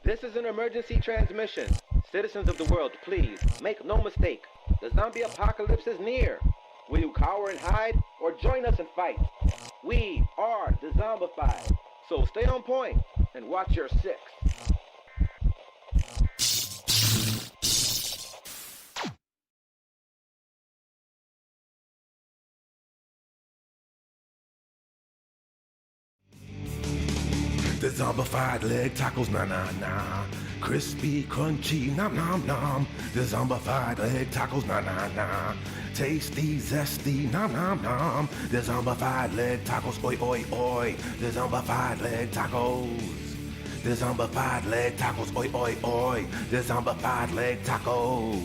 This is an emergency transmission. Citizens of the world, please, make no mistake. The zombie apocalypse is near. Will you cower and hide, or join us and fight? We are Dezombified. So stay on point and watch your six. The zombified leg tacos, nah nah nah. Crispy, crunchy, nom nom nom. The zombified leg tacos, nah nah nah. Tasty, zesty, nom nom nom. The zombified leg tacos, oi oi oi. The zombified leg tacos. The zombified leg tacos, oi oi oi. The zombified leg tacos.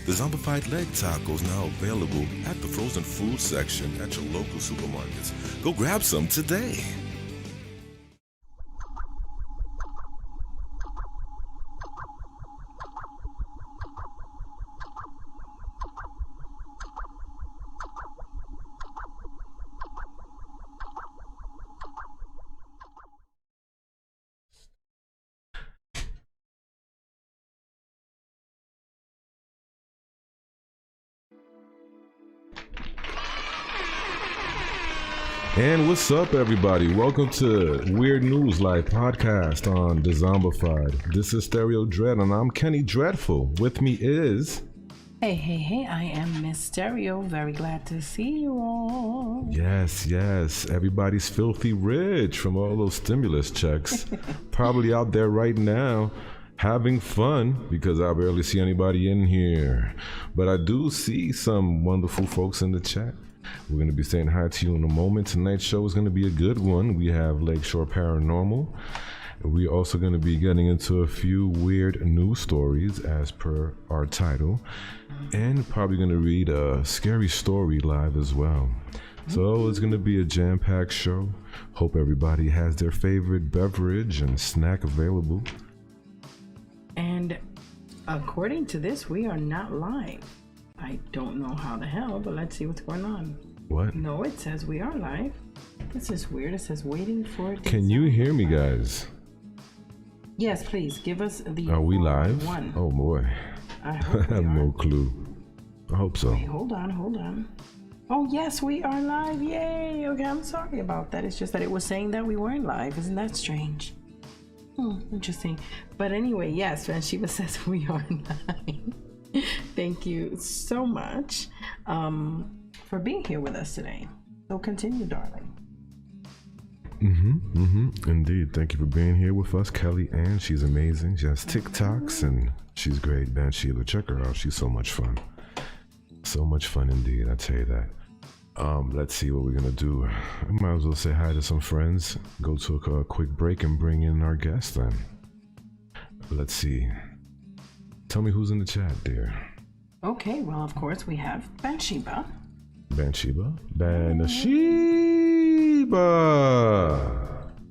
The Zombified Leg Tacos now available at the frozen food section at your local supermarkets. Go grab some today. And what's up, everybody? Welcome to Weird News Live podcast on Dezombified. This is Stereo Dread, and I'm Kenny Dreadful. With me is... Hey, I am Miss Stereo. Very glad to see you all. Yes, everybody's filthy rich from all those stimulus checks. Probably out there right now having fun, because I barely see anybody in here. But I do see some wonderful folks in the chat. We're going to be saying hi to you in a moment. Tonight's show is going to be a good one. We have Lakeshore Paranormal. We're also going to be getting into a few weird news stories as per our title. And probably going to read a scary story live as well. So it's going to be a jam-packed show. Hope everybody has their favorite beverage and snack available. And according to this, we are not live. I don't know how the hell, but let's see what's going on. What? No, it says we are live. This is weird. It says waiting for... Can you hear me, guys? Yes, please. Give us the... Are we live? One. Oh, boy. I have no clue. I hope so. Wait, hold on. Oh, yes, we are live. Yay. Okay, I'm sorry about that. It's just that it was saying that we weren't live. Isn't that strange? Interesting. But anyway, yes, Shiva says we are live. Thank you so much for being here with us today. So continue, darling. Indeed. Thank you for being here with us, Kelly Ann. She's amazing. She has TikToks and she's great. Ben Sheila, check her out. She's so much fun. So much fun indeed, I tell you that. Let's see what we're gonna do. I might as well say hi to some friends, go to a quick break and bring in our guest then. Let's see. Tell me who's in the chat, dear. Okay, well, of course, we have Bathsheba. Bathsheba?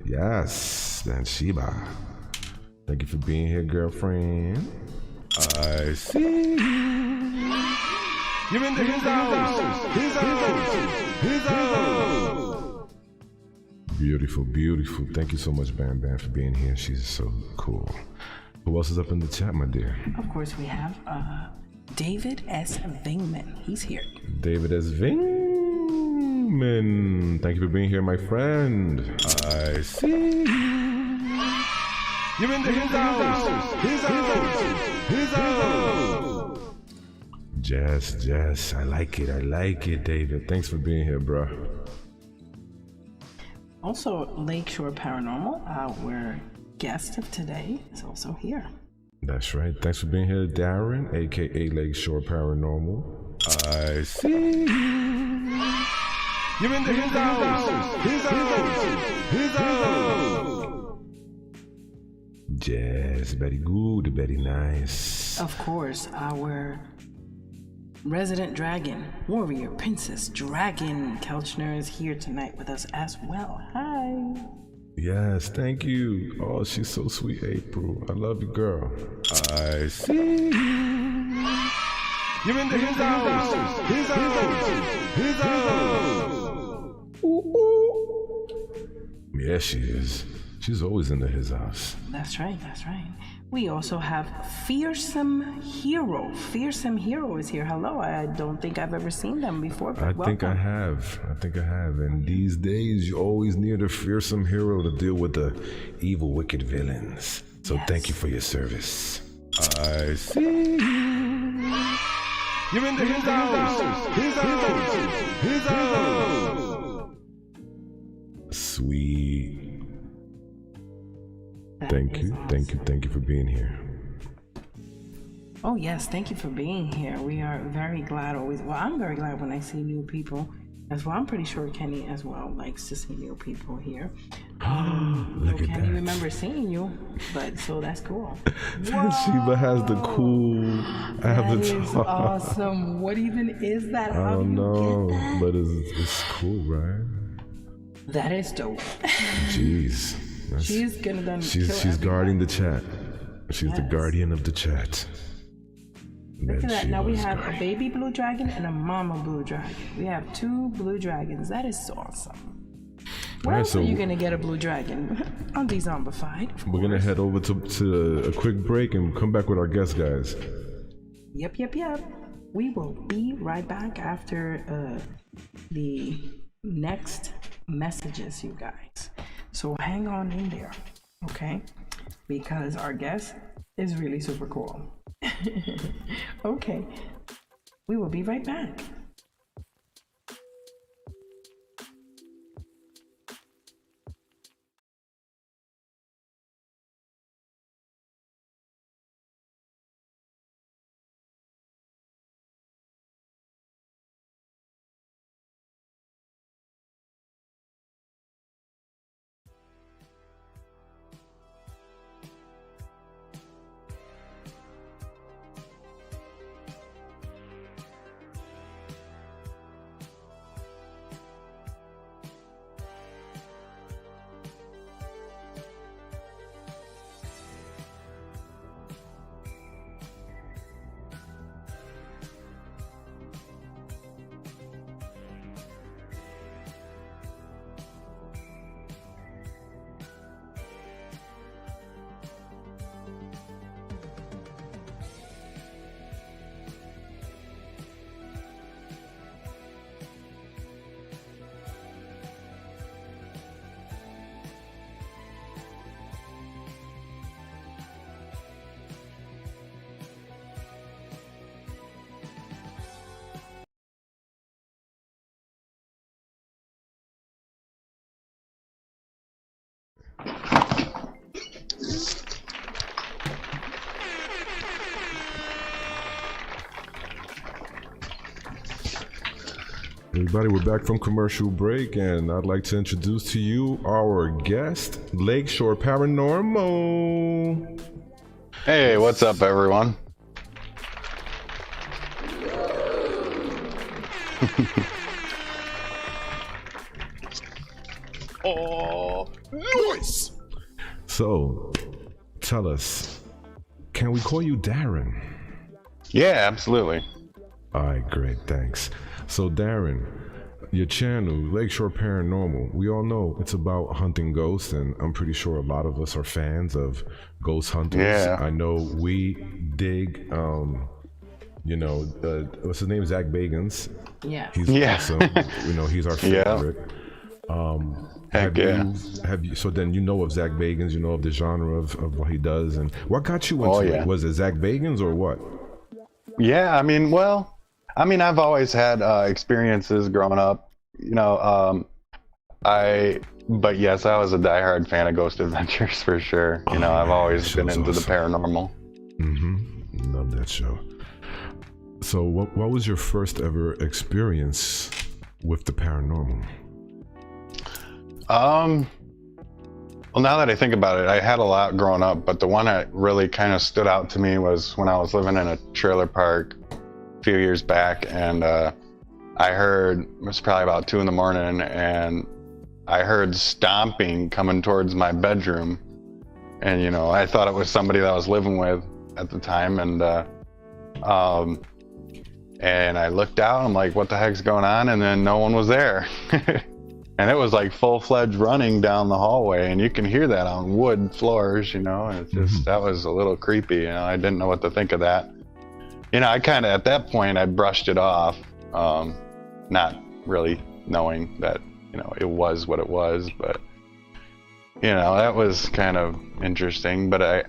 Yes, Bathsheba. Thank you for being here, girlfriend. I see you. You're in his house. His house. Beautiful. Thank you so much, Bam Bam, for being here. She's so cool. Who else is up in the chat, my dear? Of course, we have David S. Vingman. He's here. David S. Vingman. Thank you for being here, my friend. I see you. You're in his house. His house. Jess. I like it, David. Thanks for being here, bro. Also, Lakeshore Paranormal, our guest of today, is also here. That's right. Thanks for being here, Darren, aka Lakeshore Paranormal. I see you. You're in his house. His house. Jess, very good, very nice. Of course, our resident dragon, warrior, princess, dragon, Kelchner is here tonight with us as well. Hi. Yes, thank you. Oh, she's so sweet, April. I love you, girl. I see you. You're in his house. His house. Ooh. Yeah, she is. She's always into his house. That's right. We also have Fearsome Hero. Fearsome Hero is here. Hello. I don't think I've ever seen them before. But I think I have. And these days, you always need a fearsome hero to deal with the evil, wicked villains. So thank you for your service. I see you. You're in his house. His house. Sweet. Thank you for being here. Oh yes, thank you for being here. We are very glad always. Well, I'm very glad when I see new people as well. I'm pretty sure Kenny as well likes to see new people here. Look at Kenny that. remember seeing you, but so that's cool. Sheba has the cool avatar. That is awesome. What even is that? I How don't do you know, get that? but it's cool, right? That is dope. Jeez. She's gonna done. She's guarding the chat. She's the guardian of the chat. Look at that. Now we have a baby blue dragon and a mama blue dragon. We have 2 blue dragons. That is so awesome. Where else are you gonna get a blue dragon? On Dezombified. We're gonna head over to a quick break and come back with our guest guys. Yep. We will be right back after the next messages, you guys. So hang on in there, okay? Because our guest is really super cool. Okay, we will be right back. Everybody, we're back from commercial break, and I'd like to introduce to you our guest, Lakeshore Paranormal. Hey, what's up, everyone? Oh, noise! So, tell us, can we call you Darren? Yeah, absolutely. All right, great, thanks. So Darren, your channel, Lakeshore Paranormal, we all know it's about hunting ghosts, and I'm pretty sure a lot of us are fans of ghost hunters. Yeah. I know we dig, what's his name, Zach Bagans. Yeah. He's awesome. He's our favorite. Heck yeah. So then you know of Zach Bagans, you know of the genre of what he does, and what got you into it? Was it Zach Bagans or what? Yeah, I've always had experiences growing up, but yes, I was a diehard fan of Ghost Adventures for sure. I've always been into the paranormal. Mm-hmm. Love that show. So what was your first ever experience with the paranormal? Well, now that I think about it, I had a lot growing up, but the one that really kind of stood out to me was when I was living in a trailer park a few years back, and I heard, it was probably about 2 a.m, and I heard stomping coming towards my bedroom, and I thought it was somebody that I was living with at the time, and I looked out, I'm like, what the heck's going on? And then no one was there. And it was like full-fledged running down the hallway, and you can hear that on wood floors, and it's just, that was a little creepy, I didn't know what to think of that. I kind of, at that point, I brushed it off, not really knowing that, it was what it was, but, that was kind of interesting. But I,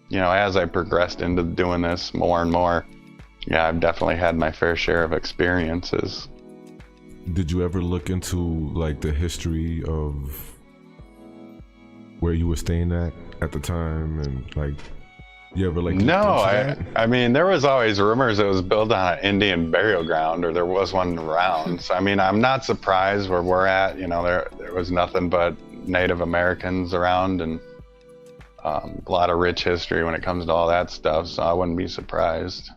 as I progressed into doing this more and more, yeah, I've definitely had my fair share of experiences. Did you ever look into like the history of where you were staying at the time, and like you ever like? No, I mean, there was always rumors it was built on an Indian burial ground, or there was one around. So I mean, I'm not surprised where we're at. There was nothing but Native Americans around, and a lot of rich history when it comes to all that stuff. So I wouldn't be surprised.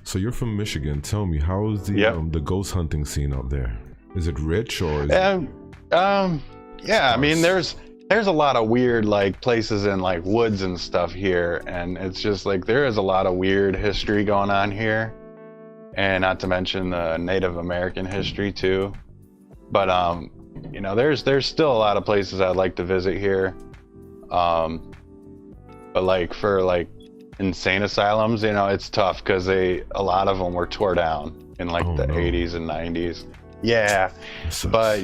So you're from Michigan. Tell me, how is the ghost hunting scene out there? Is it rich, or is it... I mean, there's a lot of weird like places in like woods and stuff here, and it's just like there is a lot of weird history going on here, and not to mention the Native American history too. But there's still a lot of places I'd like to visit here. But like for like insane asylums, it's tough because a lot of them were tore down in like the 80s and 90s. Yeah, but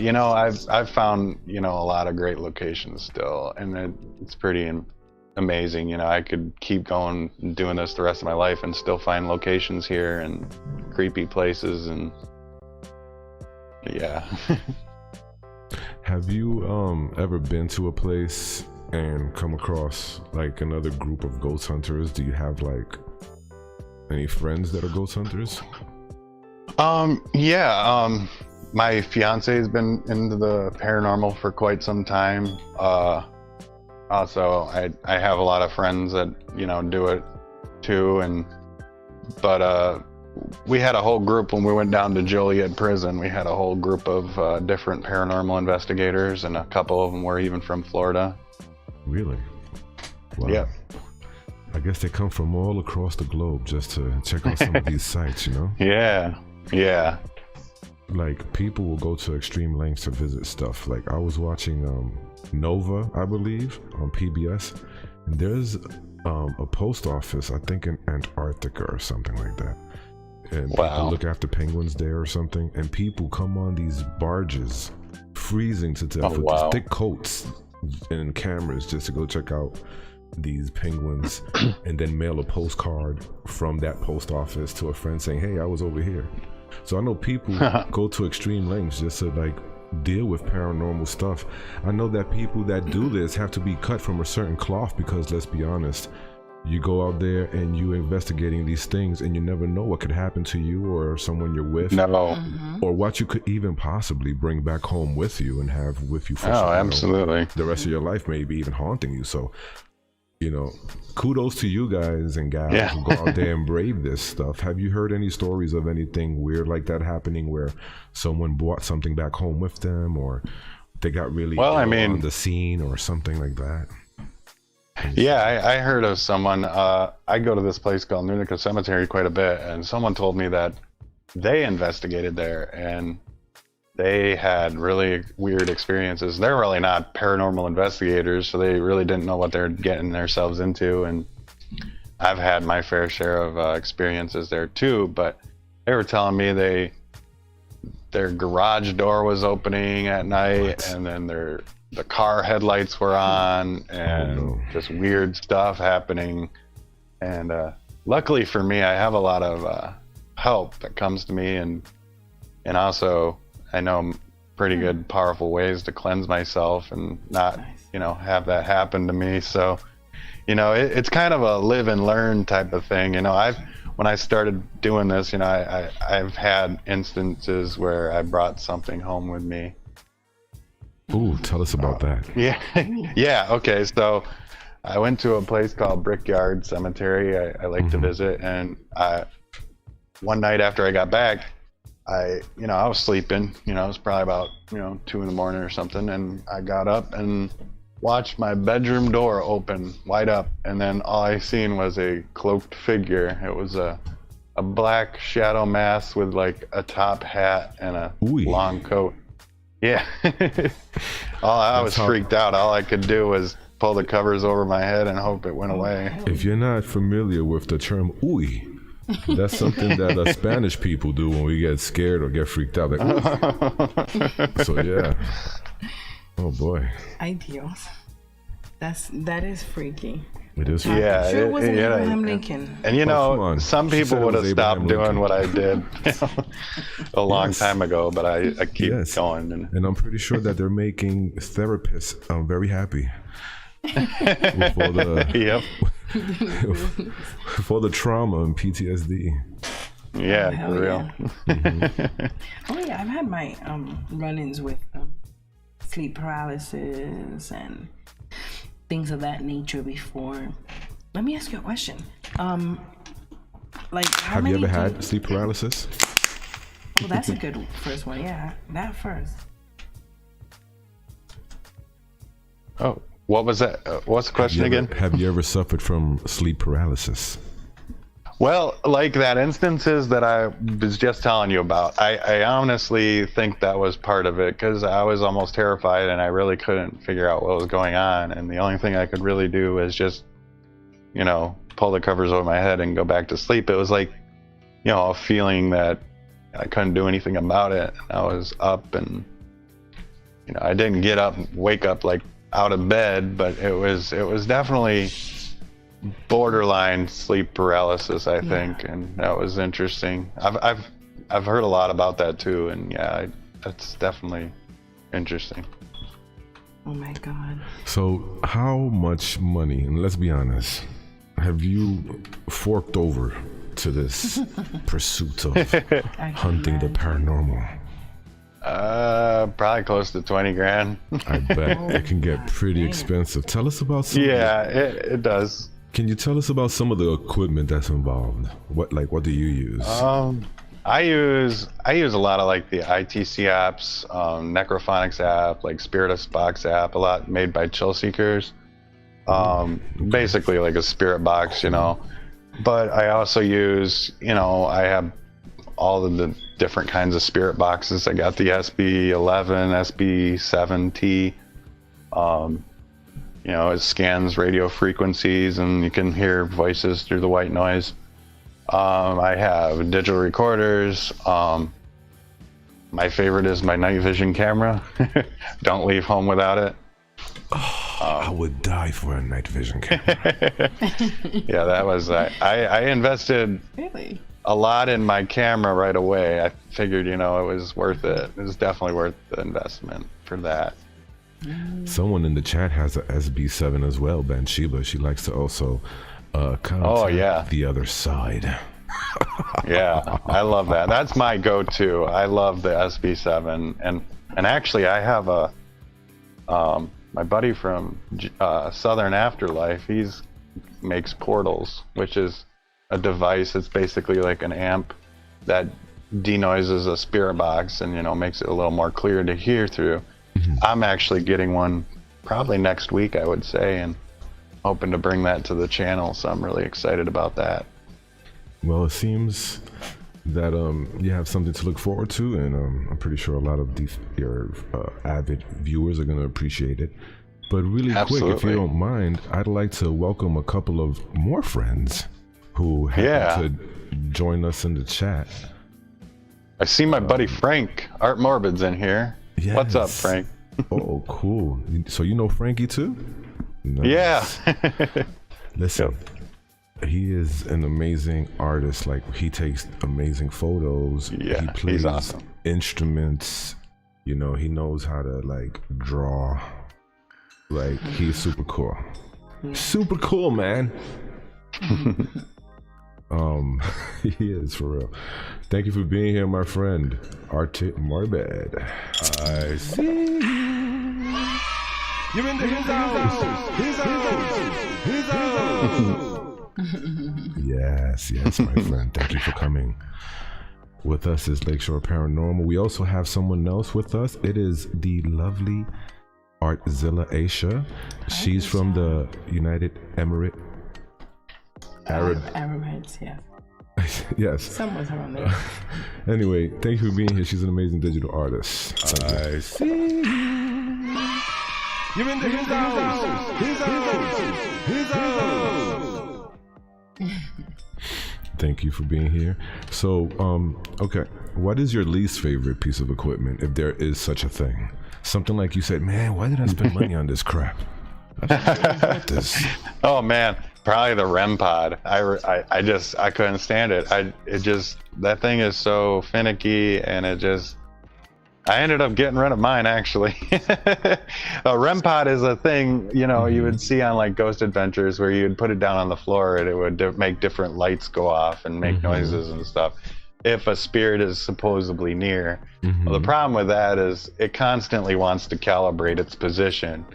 I've found a lot of great locations still, and it's pretty amazing. I could keep going and doing this the rest of my life and still find locations here and creepy places, and yeah. Have you ever been to a place and come across like another group of ghost hunters? Do you have like any friends that are ghost hunters? My fiance has been into the paranormal for quite some time. Also, I have a lot of friends that do it too, but we had a whole group when we went down to Joliet prison. We had a whole group of different paranormal investigators, and a couple of them were even from Florida. Really? Wow. Yeah. I guess they come from all across the globe just to check out some of these sites, Yeah. Like people will go to extreme lengths to visit stuff. Like I was watching Nova, I believe, on PBS, and there's a post office, I think in Antarctica or something like that. And people look after penguins there or something, and people come on these barges, freezing to death with these thick coats and cameras just to go check out these penguins, and then mail a postcard from that post office to a friend saying, hey, I was over here. So I know people go to extreme lengths just to like deal with paranormal stuff. I know that people that do this have to be cut from a certain cloth, because let's be honest, you go out there and you investigating these things, and you never know what could happen to you or someone you're with, or what you could even possibly bring back home with you and have with you for absolutely the rest of your life, maybe even haunting you. So kudos to you guys and gals who go out there and brave this stuff. Have you heard any stories of anything weird like that happening, where someone brought something back home with them, or they got really on the scene or something like that? Yeah, I heard of someone. I go to this place called Nunica Cemetery quite a bit, and someone told me that they investigated there and they had really weird experiences. They're really not paranormal investigators, so they really didn't know what they're getting themselves into. And I've had my fair share of experiences there too, but they were telling me their garage door was opening at night, and then the car headlights were on, and just weird stuff happening. And luckily for me, I have a lot of help that comes to me, and also I know pretty good, powerful ways to cleanse myself and not, have that happen to me. So, it's kind of a live and learn type of thing. When I started doing this, I've had instances where I brought something home with me. Ooh, tell us about that. Yeah. Okay. So I went to a place called Brickyard Cemetery. I like to visit, and one night after I got back, I was sleeping, it was probably about, 2 a.m. or something. And I got up and watched my bedroom door open wide up. And then all I seen was a cloaked figure. It was a black shadow mask with like a top hat and a long coat. Yeah. I was freaked out. All I could do was pull the covers over my head and hope it went away. If you're not familiar with the term "uy," that's something that Spanish people do when we get scared or get freaked out. Like, so yeah. Oh boy. Ay Dios. That is freaky. It is. Yeah. Sure, it wasn't Abraham Lincoln. And you know, some people would have stopped doing what I did a long time ago, but I keep going. And I'm pretty sure that they're making therapists very happy. With all the, for the trauma and PTSD. Yeah, for real. Yeah. Mm-hmm. Oh yeah, I've had my run-ins with sleep paralysis and things of that nature before. Let me ask you a question. Like, have you ever had sleep paralysis? Well, that's a good first one. Yeah, that first. Oh. What was that? What's the question again? Have you ever suffered from sleep paralysis? Well, like that instances that I was just telling you about, I honestly think that was part of it because I was almost terrified and I really couldn't figure out what was going on. And the only thing I could really do was just, you know, pull the covers over my head and go back to sleep. It was like, you know, a feeling that I couldn't do anything about it. I was up and, you know, I didn't wake up like out of bed, but it was definitely borderline sleep paralysis, I think, and that was interesting. I've heard a lot about that too, and yeah, that's definitely interesting. Oh my God. So how much money, and let's be honest, have you forked over to this pursuit of hunting the paranormal? Probably close to 20 grand. I bet it can get pretty expensive. Tell us about some. Yeah, it does. Can you tell us about some of the equipment that's involved? What do you use? I use a lot of like the ITC apps, Necrophonics app, like Spiritus Box app, a lot made by Chill Seekers. Basically like a spirit box, you know. But I also use, you know, I have all of the different kinds of spirit boxes. I got the SB11, SB7T. You know, it scans radio frequencies and you can hear voices through the white noise. I have digital recorders. My favorite is my night vision camera. Don't leave home without it. I would die for a night vision camera. Yeah, that was I invested a lot in my camera right away. I figured, you know, it was worth it. It was definitely worth the investment for that. Someone in the chat has a SB7 as well, Bathsheba. She likes to also contact the other side. Yeah, I love that. That's my go-to. I love the SB7, and actually I have a my buddy from Southern Afterlife. He's makes portals, which is a device. It's basically like an amp that denoises a spirit box and, you know, makes it a little more clear to hear through. I'm actually getting one probably next week, I would say, and hoping to bring that to the channel, so I'm really excited about that. Well, it seems that you have something to look forward to, and I'm pretty sure a lot of your avid viewers are going to appreciate it. But really quick, if you don't mind, I'd like to welcome a couple of more friends who happen to join us in the chat. I see my buddy Frank, Art Morbid's in here. Yes. What's up, Frank? Oh, cool. So you know Frankie too? Nice. Yeah. Listen, he is an amazing artist. Like, he takes amazing photos. Yeah, he plays he's awesome. Instruments. You know, he knows how to like draw. Like, he's super cool. Super cool, man. He is, for real. Thank you for being here, my friend. Art Morbid. I see you. You're in the Yes, my friend. Thank you for coming. With us is Lakeshore Paranormal. We also have someone else with us. It is the lovely Artzilla Aisha. She's from the United Arab Emirates, yeah. Yes. Someone's around there. Anyway, thank you for being here. She's an amazing digital artist. I see you. You're in the his house. Thank you for being here. So, okay, what is your least favorite piece of equipment, if there is such a thing? Something like you said, man, why did I spend money on this crap? This. Oh man, probably the REM pod. I couldn't stand it. That thing is so finicky, and I ended up getting rid of mine actually. A REM pod is a thing, you know, you would see on like Ghost Adventures where you'd put it down on the floor and it would make different lights go off and make noises and stuff if a spirit is supposedly near. Well, the problem with that is it constantly wants to calibrate its position.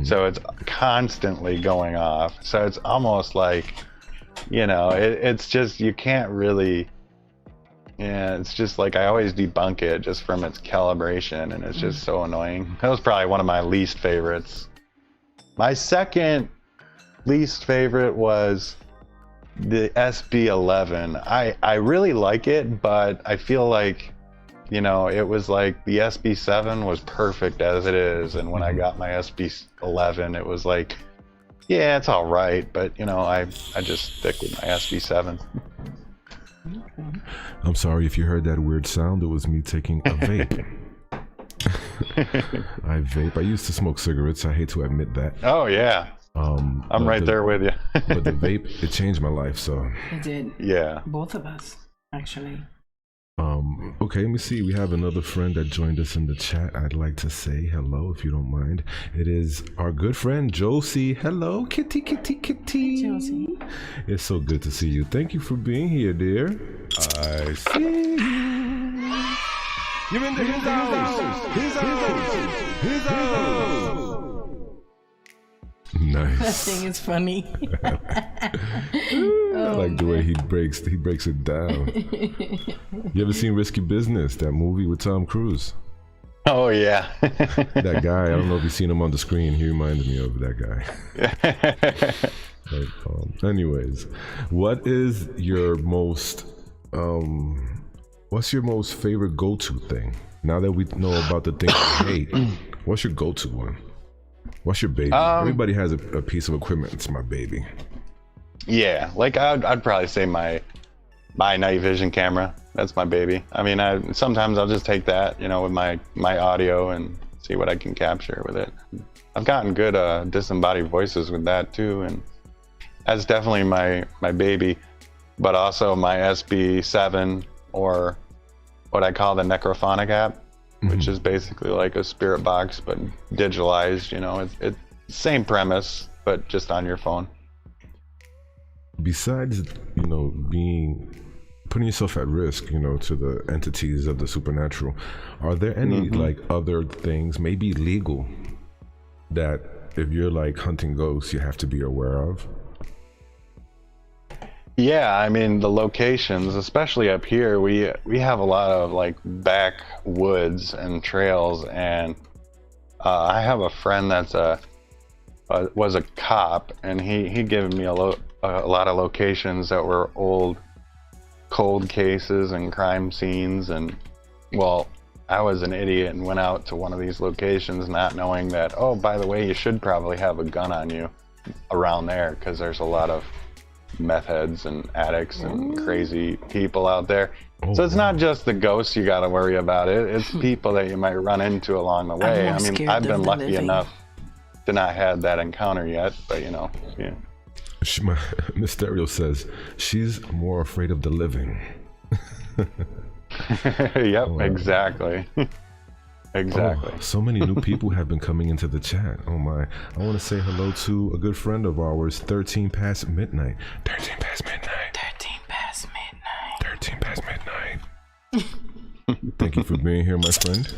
So it's constantly going off. So it's almost like, you know, it's just, you can't really, it's just like I always debunk it just from its calibration, and it's just so annoying. That was probably one of my least favorites. My second least favorite was the SB11. I really like it, but I feel like, you know, it was like the SB7 was perfect as it is, and when I got my SB11, it was like, yeah, it's all right, but you know, I just stick with my SB7. I'm sorry if you heard that weird sound. It was me taking a vape. I vape. I used to smoke cigarettes. I hate to admit that. Oh yeah. I'm right there with you. But the vape, it changed my life. So. It did. Yeah. Both of us, actually. Okay, let me see. We have another friend that joined us in the chat. I'd like to say hello, if you don't mind. It is our good friend Josie. Hello, kitty. Josie. It's so good to see you. Thank you for being here, dear. I see you. You're in the his house. Nice. That thing is funny. I like the way he breaks it down. You ever seen Risky Business, that movie with Tom Cruise? Oh yeah. That guy, I don't know if you've seen him on the screen. He reminds me of that guy. Anyways, what is your most what's your most favorite go-to thing? Now that we know about the things you hate, what's your go-to one? What's your baby? Everybody has a piece of equipment. It's my baby. Yeah, like I'd probably say my night vision camera. That's my baby. I mean, sometimes I'll just take that, you know, with my audio and see what I can capture with it. I've gotten good disembodied voices with that too, and that's definitely my baby. But also my SB7, or what I call the Necrophonic app, which is basically like a spirit box but digitalized. You know, it's same premise but just on your phone. Besides, you know, putting yourself at risk, you know, to the entities of the supernatural, are there any like other things, maybe legal, that if you're like hunting ghosts you have to be aware of? Yeah, I mean, the locations, especially up here, we have a lot of like backwoods and trails, and I have a friend that's was a cop, and he gave me a lot of locations that were old cold cases and crime scenes. And well, I was an idiot and went out to one of these locations not knowing that, oh, by the way, you should probably have a gun on you around there, because there's a lot of meth heads and addicts and crazy people out there. So it's not just the ghosts you got to worry about. It's people that you might run into along the way. I mean, I've been lucky enough to not have that encounter yet, but you know, yeah. Mysterio says she's more afraid of the living. Yep, wow. Exactly. Exactly. Oh, so many new people have been coming into the chat. Oh my. I want to say hello to a good friend of ours, 13 past midnight. 13 past midnight. 13 past midnight. 13 past midnight. Thank you for being here, my friend.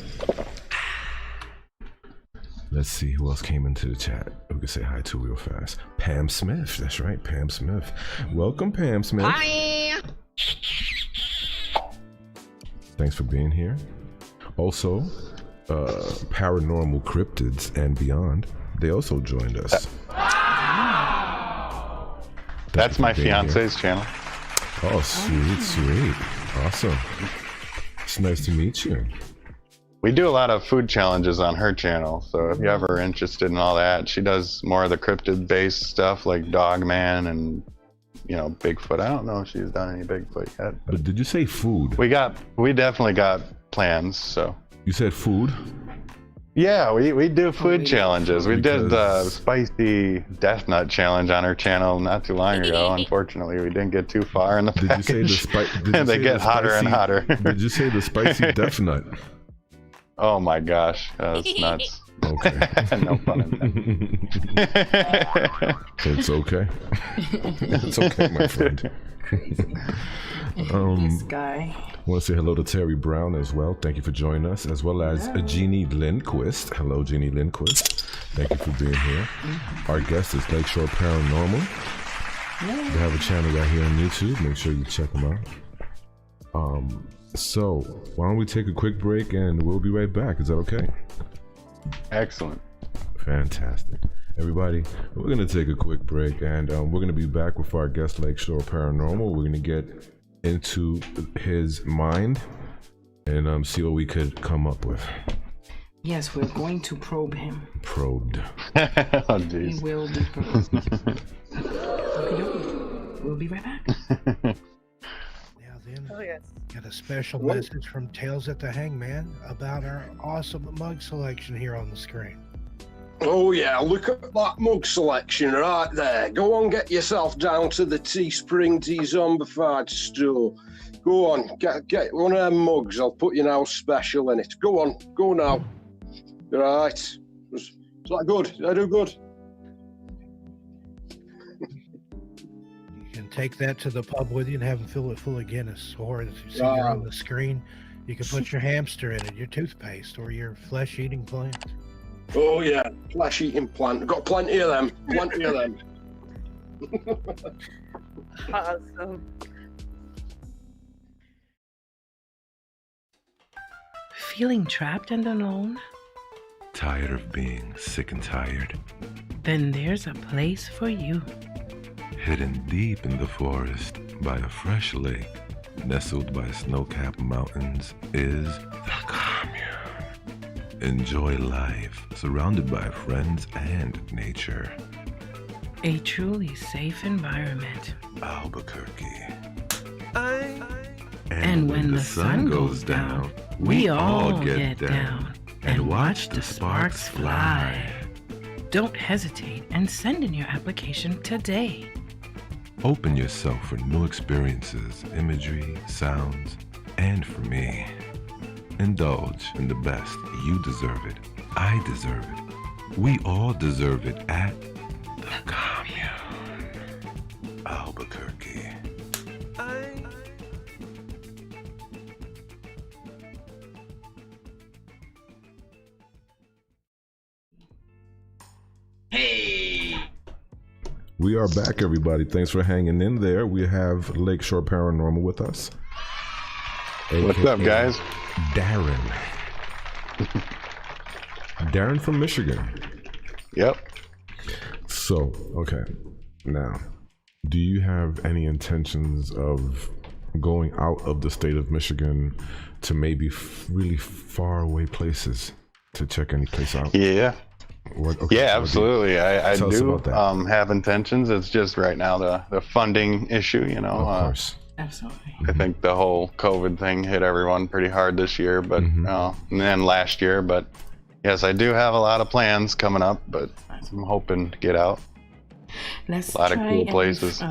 Let's see who else came into the chat. We can say hi to real fast. Pam Smith. That's right, Pam Smith. Welcome, Pam Smith. Hi. Thanks for being here. Also, Paranormal Cryptids and Beyond, they also joined us. That's my fiance's channel. Oh, sweet. Awesome. It's nice to meet you. We do a lot of food challenges on her channel, so if you're ever interested in all that, she does more of the cryptid-based stuff like Dogman and, Bigfoot. I don't know if she's done any Bigfoot yet. But did you say food? We definitely got plans, so. You said food? Yeah, we do food challenges. We did the spicy death nut challenge on her channel not too long ago. Unfortunately, we didn't get too far in the package. Did you say they get hotter and hotter. Did you say the spicy death nut? Oh my gosh, that's nuts. Okay. No fun in that. It's okay. It's okay, my friend. This guy. I want to say hello to Terry Brown as well. Thank you for joining us, as well as Jeannie Lindquist. Hello, Jeannie Lindquist. Thank you for being here. Our guest is Lakeshore Paranormal. They have a channel right here on YouTube. Make sure you check them out. So why don't we take a quick break and we'll be right back. Is that okay? Excellent. Fantastic. Everybody, we're going to take a quick break and we're going to be back with our guest Lakeshore Paranormal. We're going to get into his mind and see what we could come up with. Yes, we're going to probe him. Probed. Oh, geez. He will be probed. Okay, we'll be right back. Oh, yes. Got a special message from Tales at the Hangman about our awesome mug selection here on the screen. Oh yeah, look at that mug selection right there. Go on, get yourself down to the Teespring Dezombified store. Go on, get one of them mugs. I'll put you now special in it. Go on, go now. Right. Is that good? Did I do good? You can take that to the pub with you and have them fill it full of Guinness. Or as you see there on the screen, you can put your hamster in it, your toothpaste, or your flesh-eating plant. Oh yeah, flesh-eating plant. Got plenty of them. Plenty of them. Awesome. Feeling trapped and alone? Tired of being sick and tired? Then there's a place for you. Hidden deep in the forest by a fresh lake, nestled by snow-capped mountains, is the commune. Enjoy life, surrounded by friends and nature. A truly safe environment. Albuquerque. And when the sun goes down, we all get down and watch the sparks fly. Don't hesitate and send in your application today. Open yourself for new experiences, imagery, sounds, and for me. Indulge in the best. You deserve it. I deserve it. We all deserve it at the commune. Albuquerque. We are back, everybody. Thanks for hanging in there. We have Lakeshore Paranormal with us. What's up, guys? Darren. Darren from Michigan. Yep. So, okay. Now, do you have any intentions of going out of the state of Michigan to maybe really far away places to check any place out? Yeah. Okay, yeah, absolutely. I do about have intentions. It's just right now the funding issue, you know. Of course. Absolutely. I think the whole COVID thing hit everyone pretty hard this year, but and then last year. But yes, I do have a lot of plans coming up, but I'm hoping to get out. Let's a lot of cool places.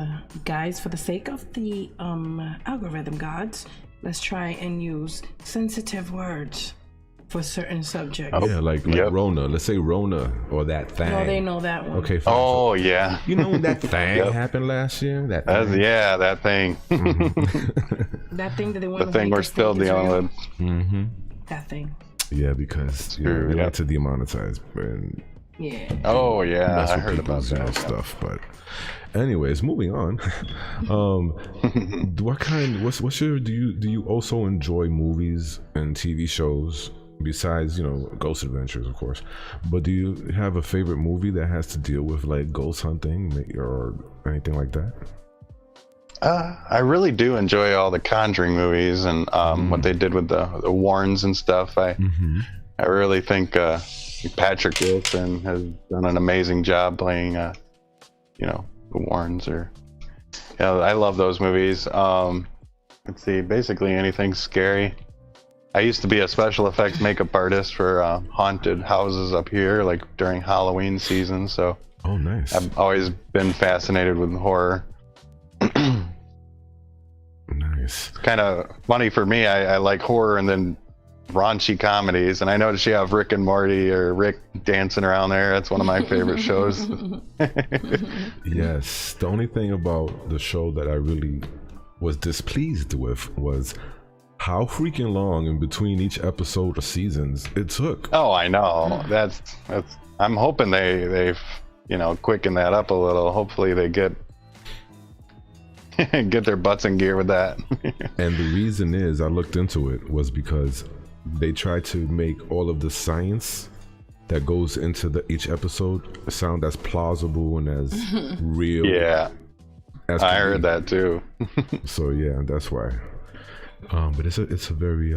Guys, for the sake of the algorithm gods, let's try and use sensitive words for certain subjects. Yeah, like Rona. Let's say Rona or that thing. No, they know that one. Okay. Fine. Oh, yeah. You know when that thing happened last year? That thing. Yeah, that thing. That thing that they want the thing we're still dealing with. Mm-hmm. That thing. Yeah, because they like to demonetize. And yeah. Oh, yeah. I heard about that stuff. But anyways, moving on. What's your, do you also enjoy movies and TV shows? Besides, you know, Ghost Adventures, of course. But do you have a favorite movie that has to deal with like ghost hunting or anything like that? I really do enjoy all the Conjuring movies and what they did with the Warrens and stuff. I really think Patrick Wilson has done an amazing job playing, the Warrens. I love those movies. Let's see, basically anything scary. I used to be a special effects makeup artist for haunted houses up here, like during Halloween season. So, oh, nice. I've always been fascinated with horror. Nice. It's kind of funny for me. I like horror and then raunchy comedies, and I noticed you have Rick and Morty or Rick dancing around there. That's one of my favorite shows. Yes. The only thing about the show that I really was displeased with was how freaking long in between each episode or seasons it took. Oh, I know. That's. I'm hoping they've quicken that up a little. Hopefully they get their butts in gear with that. And the reason is, I looked into it, was because they tried to make all of the science that goes into each episode sound as plausible and as real. Yeah, as I heard that too. So yeah, that's why. But it's a very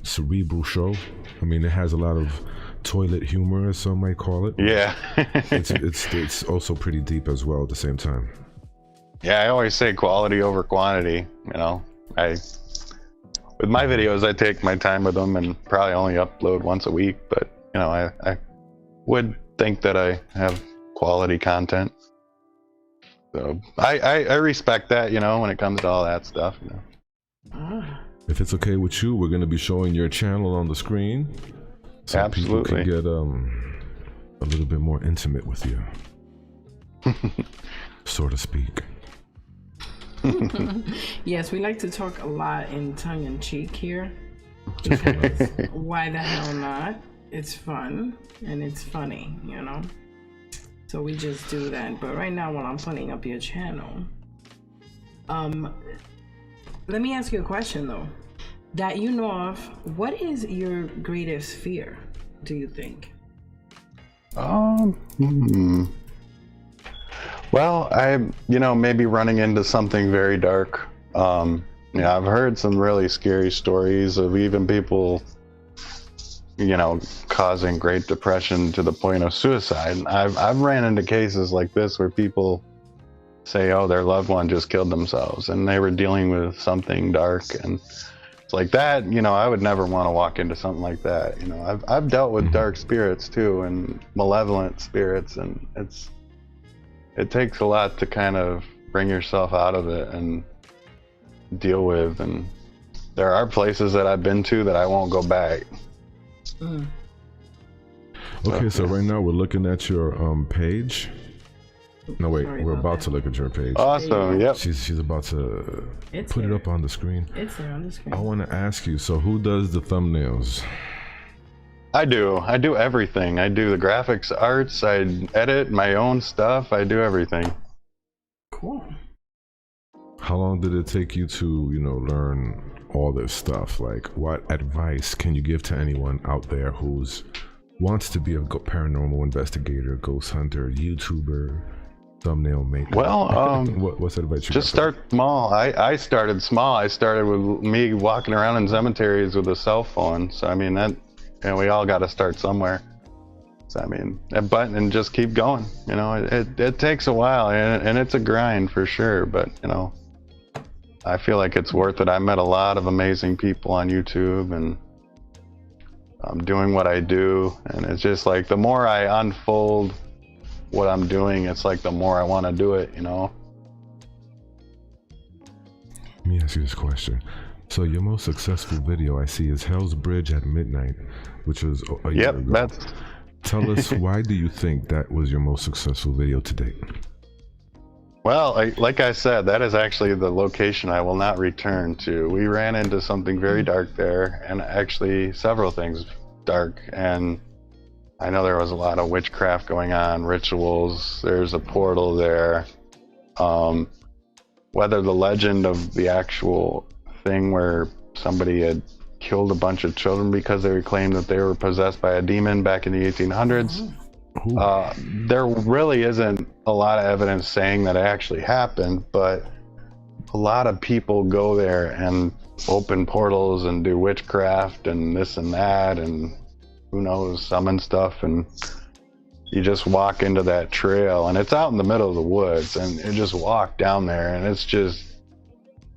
cerebral show. I mean, it has a lot of toilet humor, as some might call it. Yeah. it's also pretty deep as well at the same time. Yeah, I always say quality over quantity. With my videos, I take my time with them and probably only upload once a week. But I would think that I have quality content. So I respect that. When it comes to all that stuff. If it's okay with you, we're going to be showing your channel on the screen, so absolutely people can get a little bit more intimate with you, so to speak. Yes, we like to talk a lot in tongue-in-cheek here. Why the hell not? It's fun and it's funny, So we just do that. But right now, while I'm putting up your channel, let me ask you a question though. That you know of, what is your greatest fear, do you think? Well, maybe running into something very dark. I've heard some really scary stories of even people, causing Great Depression to the point of suicide. I've ran into cases like this where people say, oh, their loved one just killed themselves, and they were dealing with something dark, and it's like that. I would never want to walk into something like that. I've dealt with dark spirits too, and malevolent spirits, and it takes a lot to kind of bring yourself out of it and deal with. And there are places that I've been to that I won't go back. Okay, so right now we're looking at your page. No, wait, we're about to look at your page. Awesome, yep. She's about to put it up on the screen. It's there on the screen. I want to ask you, so who does the thumbnails? I do everything. I do the graphics, arts, I edit my own stuff, I do everything. Cool. How long did it take you to, learn all this stuff? Like, what advice can you give to anyone out there who's wants to be a paranormal investigator, ghost hunter, YouTuber, thumbnail maker? Well, what's that advice you just start small. I started small. I started with me walking around in cemeteries with a cell phone. So I mean that, we all got to start somewhere. So I mean, and just keep going. It takes a while, and it's a grind for sure. But I feel like it's worth it. I met a lot of amazing people on YouTube, and I'm doing what I do, and it's just like the more I unfold what I'm doing, it's like the more I want to do it. Let me ask you this question. So your most successful video I see is Hell's Bridge at Midnight, which was a year ago. Tell us, why do you think that was your most successful video to date? Well, like I said, that is actually the location I will not return to. We ran into something very dark there, and actually several things dark. And I know there was a lot of witchcraft going on, rituals. There's a portal there. Whether the legend of the actual thing where somebody had killed a bunch of children because they claimed that they were possessed by a demon back in the 1800s. There really isn't a lot of evidence saying that it actually happened, but a lot of people go there and open portals and do witchcraft and this and that and who knows, summon stuff, and you just walk into that trail and it's out in the middle of the woods and you just walk down there and it's just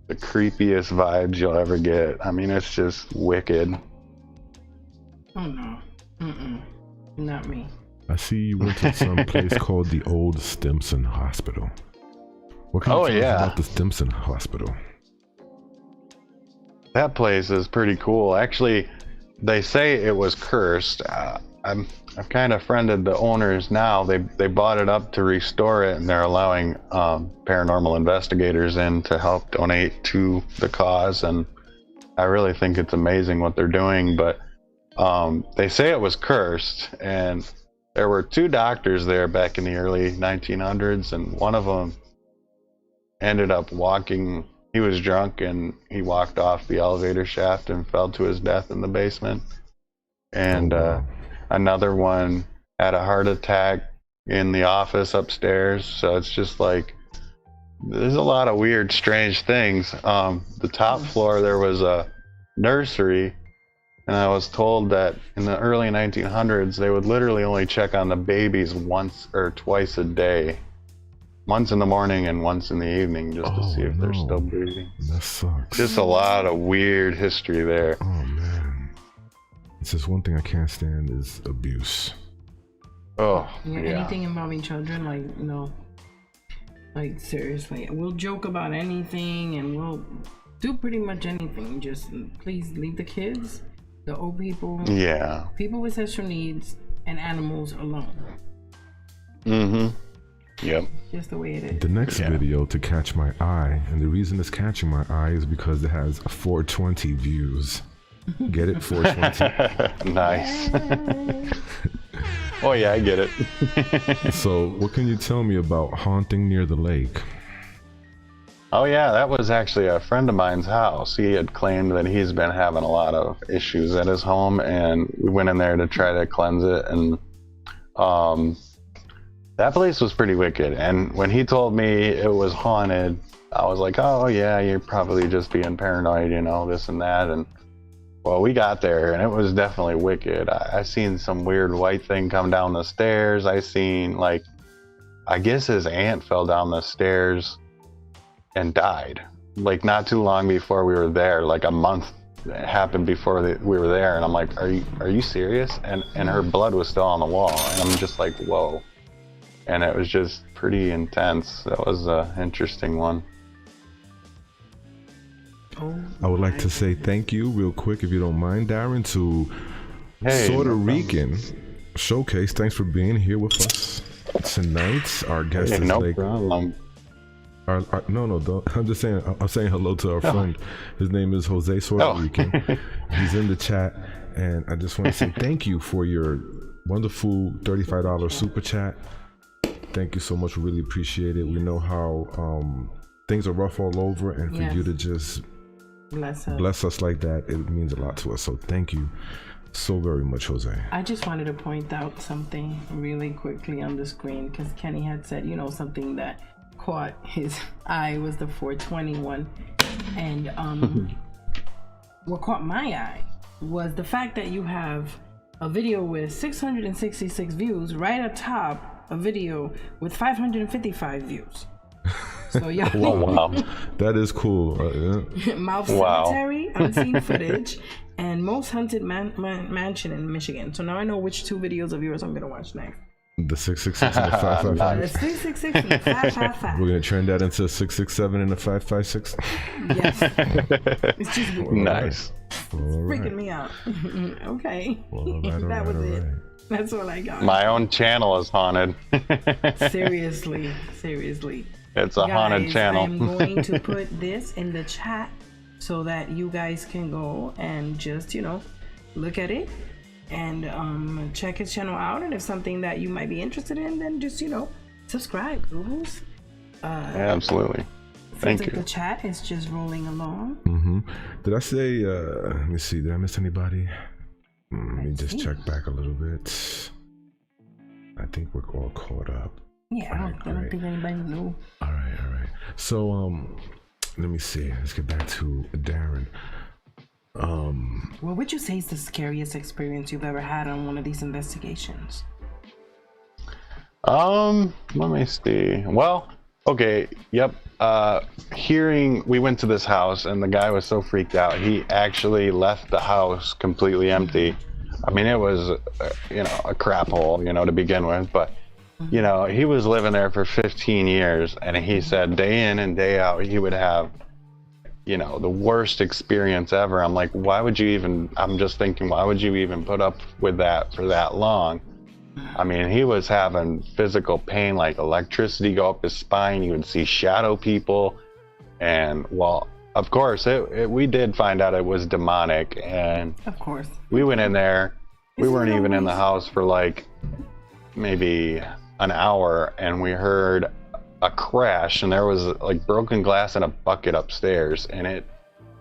the creepiest vibes you'll ever get. I mean, it's just wicked. Oh no. Not me. I see you went to some place called the Old Stimson Hospital. What can you tell us about the Stimson Hospital? That place is pretty cool. Actually, they say it was cursed. I've kind of friended the owners now. They bought it up to restore it, and they're allowing paranormal investigators in to help donate to the cause. And I really think it's amazing what they're doing. But they say it was cursed, and there were 2 doctors there back in the early 1900s, and one of them ended up walking. He was drunk and he walked off the elevator shaft and fell to his death in the basement. And another one had a heart attack in the office upstairs. So it's just like, there's a lot of weird, strange things. The top floor, there was a nursery, and I was told that in the early 1900s, they would literally only check on the babies once or twice a day. Once in the morning and once in the evening, just to see if they're still breathing. That sucks. Just a lot of weird history there. Oh man. It's just one thing I can't stand is abuse. Oh, yeah. Anything involving children, like, no. Like, seriously. We'll joke about anything and we'll do pretty much anything. Just please leave the kids, the old people, people with special needs, and animals alone. Mm-hmm. Yep. Just the way it is. The next video to catch my eye, and the reason it's catching my eye is because it has 420 views. Get it? 420. Nice. Oh yeah, I get it. So what can you tell me about haunting near the lake? Oh yeah, that was actually a friend of mine's house. He had claimed that he's been having a lot of issues at his home, and we went in there to try to cleanse it, and that place was pretty wicked. And when he told me it was haunted, I was like, oh yeah, you're probably just being paranoid, you know, this and that. And well, we got there and it was definitely wicked. I seen some weird white thing come down the stairs. I seen, like, I guess his aunt fell down the stairs and died, like not too long before we were there. Like a month happened before we were there, and I'm like, are you serious? And her blood was still on the wall, and I'm just like, whoa. And it was just pretty intense. That was an interesting one. I would like to say thank you real quick, if you don't mind, Darren, to Puerto Rican Showcase. Thanks for being here with us tonight. Our guest is no Lake. problem. No, don't. I'm just saying. I'm saying hello to our friend. His name is Jose Puerto Rican. He's in the chat, and I just want to say thank you for your wonderful $35 super chat. Thank you so much. We really appreciate it. We know how things are rough all over, and for you to just bless us like that, it means a lot to us. So thank you so very much, Jose. I just wanted to point out something really quickly on the screen, because Kenny had said, you know, something that caught his eye was the 421, and what caught my eye was the fact that you have a video with 666 views right atop a video with 555 views. So yeah. Wow. That is cool. Mouth Cemetery, unseen footage, and most haunted mansion in Michigan. So now I know which 2 videos of yours I'm gonna watch next. The 666 and the 555. The 666 and the 555. We're gonna turn that into 667 and the 556. Yes. It's just weird. Nice. Freaking me out. Okay. Well, that was it. That's all I got. My own channel is haunted. Seriously. It's a haunted channel. I'm going to put this in the chat so that you guys can go and just, you know, look at it and check his channel out. And if something that you might be interested in, then just, you know, subscribe, Googles. Absolutely. Thank you. The chat is just rolling along. Did I say, let me see, did I miss anybody? Let me just check back a little bit. I think we're all caught up. Yeah, I don't think anybody knew. All right. So, let me see. Let's get back to Darren. What would you say is the scariest experience you've ever had on one of these investigations? Let me see. Well, okay, yep. We went to this house and the guy was so freaked out, he actually left the house completely empty. I mean, it was, a crap hole, to begin with, but, he was living there for 15 years and he said day in and day out, he would have, the worst experience ever. I'm like, I'm just thinking, why would you even put up with that for that long? I mean, he was having physical pain, like electricity go up his spine. You would see shadow people. And, well, of course, we did find out it was demonic. And of course, we went in there. We weren't even in the house for like maybe an hour. And we heard a crash. And there was like broken glass in a bucket upstairs. And it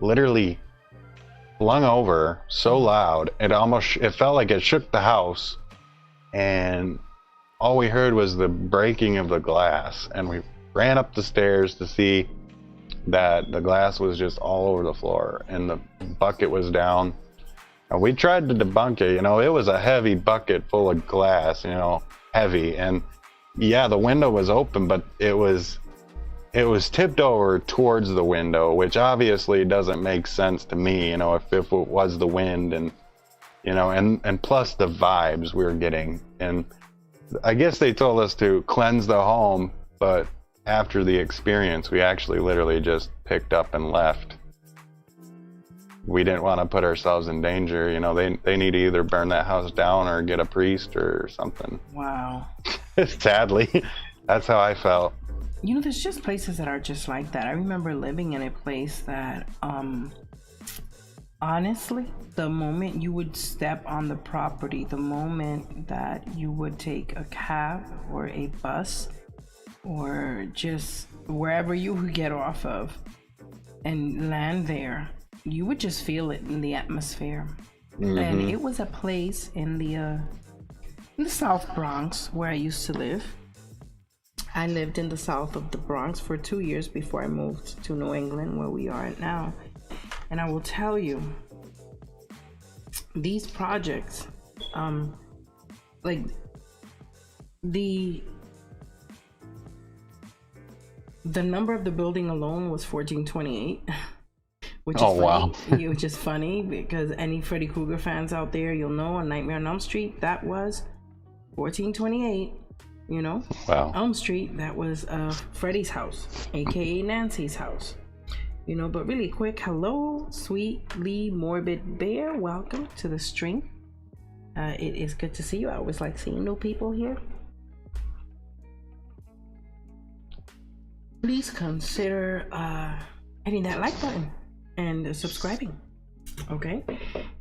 literally flung over so loud. It felt like it shook the house. And all we heard was the breaking of the glass, and we ran up the stairs to see that the glass was just all over the floor and the bucket was down. And we tried to debunk it. It was a heavy bucket full of glass, heavy. And yeah, the window was open, but it was tipped over towards the window, which obviously doesn't make sense to me, if it was the wind and and plus the vibes we were getting. And I guess they told us to cleanse the home, but after the experience, we actually literally just picked up and left. We didn't want to put ourselves in danger. They need to either burn that house down or get a priest or something. Wow. Sadly, that's how I felt. There's just places that are just like that. I remember living in a place that, honestly, the moment you would step on the property, the moment that you would take a cab or a bus or just wherever you would get off of and land there, you would just feel it in the atmosphere. Mm-hmm. And it was a place in the South Bronx where I used to live. I lived in the south of the Bronx for 2 years before I moved to New England, where we are now. And I will tell you, these projects, like the number of the building alone was 1428, which is funny. Wow. Which is funny because any Freddy Krueger fans out there, you'll know on Nightmare on Elm Street, that was 1428. Wow. Elm Street, that was Freddy's house, aka Nancy's house. But really quick, hello, Sweetly Morbid Bear. Welcome to the stream. It is good to see you. I always like seeing new people here. Please consider hitting that like button and subscribing, okay?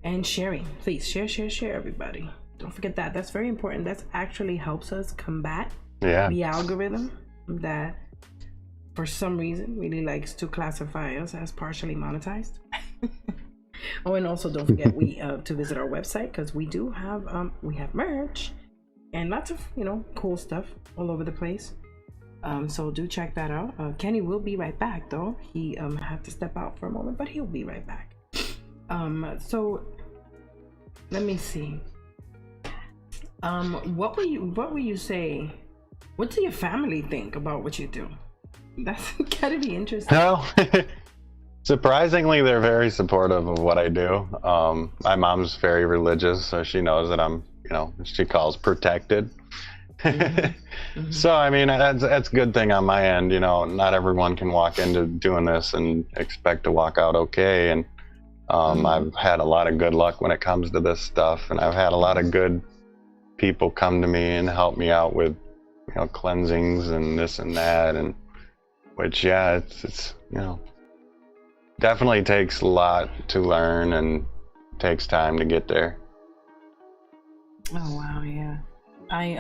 And sharing. Please share, everybody. Don't forget that. That's very important. That actually helps us combat the algorithm that, for some reason, really likes to classify us as partially monetized. Oh, and also don't forget to visit our website, because we do have merch and lots of cool stuff all over the place. So do check that out. Kenny will be right back though. He had to step out for a moment, but he'll be right back. So let me see. What will you say? What do your family think about what you do? That's gotta be interesting. No, surprisingly, they're very supportive of what I do. My mom's very religious, so she knows that I'm, she calls protected. Mm-hmm. So, I mean, that's a good thing on my end. Not everyone can walk into doing this and expect to walk out okay. And I've had a lot of good luck when it comes to this stuff, and I've had a lot of good people come to me and help me out with, cleansings and this and that, and which, it's definitely takes a lot to learn and takes time to get there. Oh wow, yeah. I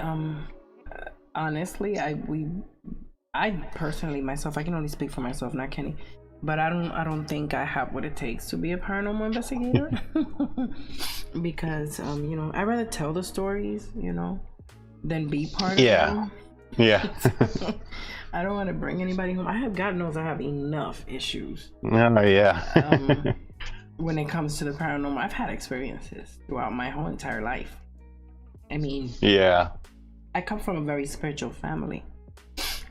honestly, I personally myself, I can only speak for myself, not Kenny, but I don't think I have what it takes to be a paranormal investigator. Because I'd rather tell the stories, than be part of them. Yeah. I don't want to bring anybody home. God knows I have enough issues. Oh, yeah. When it comes to the paranormal. I've had experiences throughout my whole entire life. I mean, yeah. I come from a very spiritual family.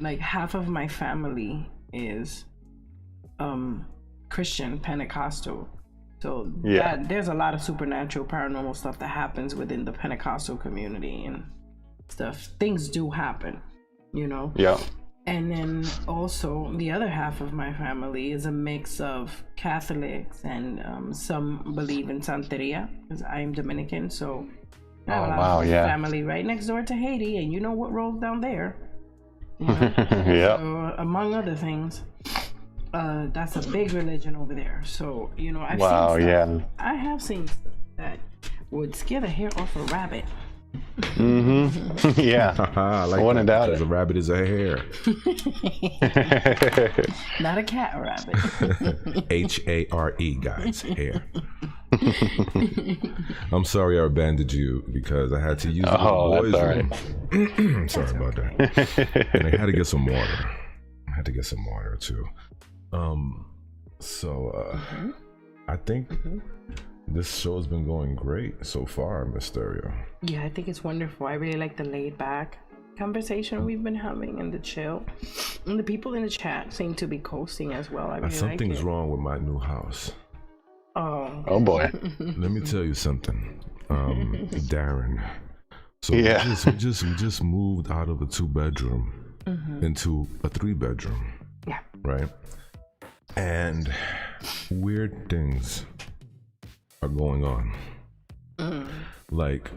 Like half of my family is Christian, Pentecostal. So there's a lot of supernatural, paranormal stuff that happens within the Pentecostal community and stuff. Things do happen, you know? Yeah. And then also the other half of my family is a mix of Catholics and some believe in Santeria, because I am Dominican. So I have a lot of family right next door to Haiti, and you know what rolls down there. You know? Yeah. So, among other things, that's a big religion over there. So, you know, I've seen stuff. I have seen stuff that would scare the hair off a rabbit. Mm-hmm. Yeah. I like I wouldn't doubt it. A rabbit is a hare. Not a cat, a rabbit. H-A-R-E, guys. Hare. I'm sorry I abandoned you because I had to use the boys' room. Right. Sorry about that. And I had to get some water. Too. I think this show's been going great so far, Mysterio. Yeah, I think it's wonderful. I really like the laid back conversation we've been having and the chill. And the people in the chat seem to be coasting as well. I really Something's like it. wrong with my new house. Oh boy. Let me tell you something. Darren. So we just moved out of a 2-bedroom into a 3-bedroom. Yeah. Right? And weird things are going on. Like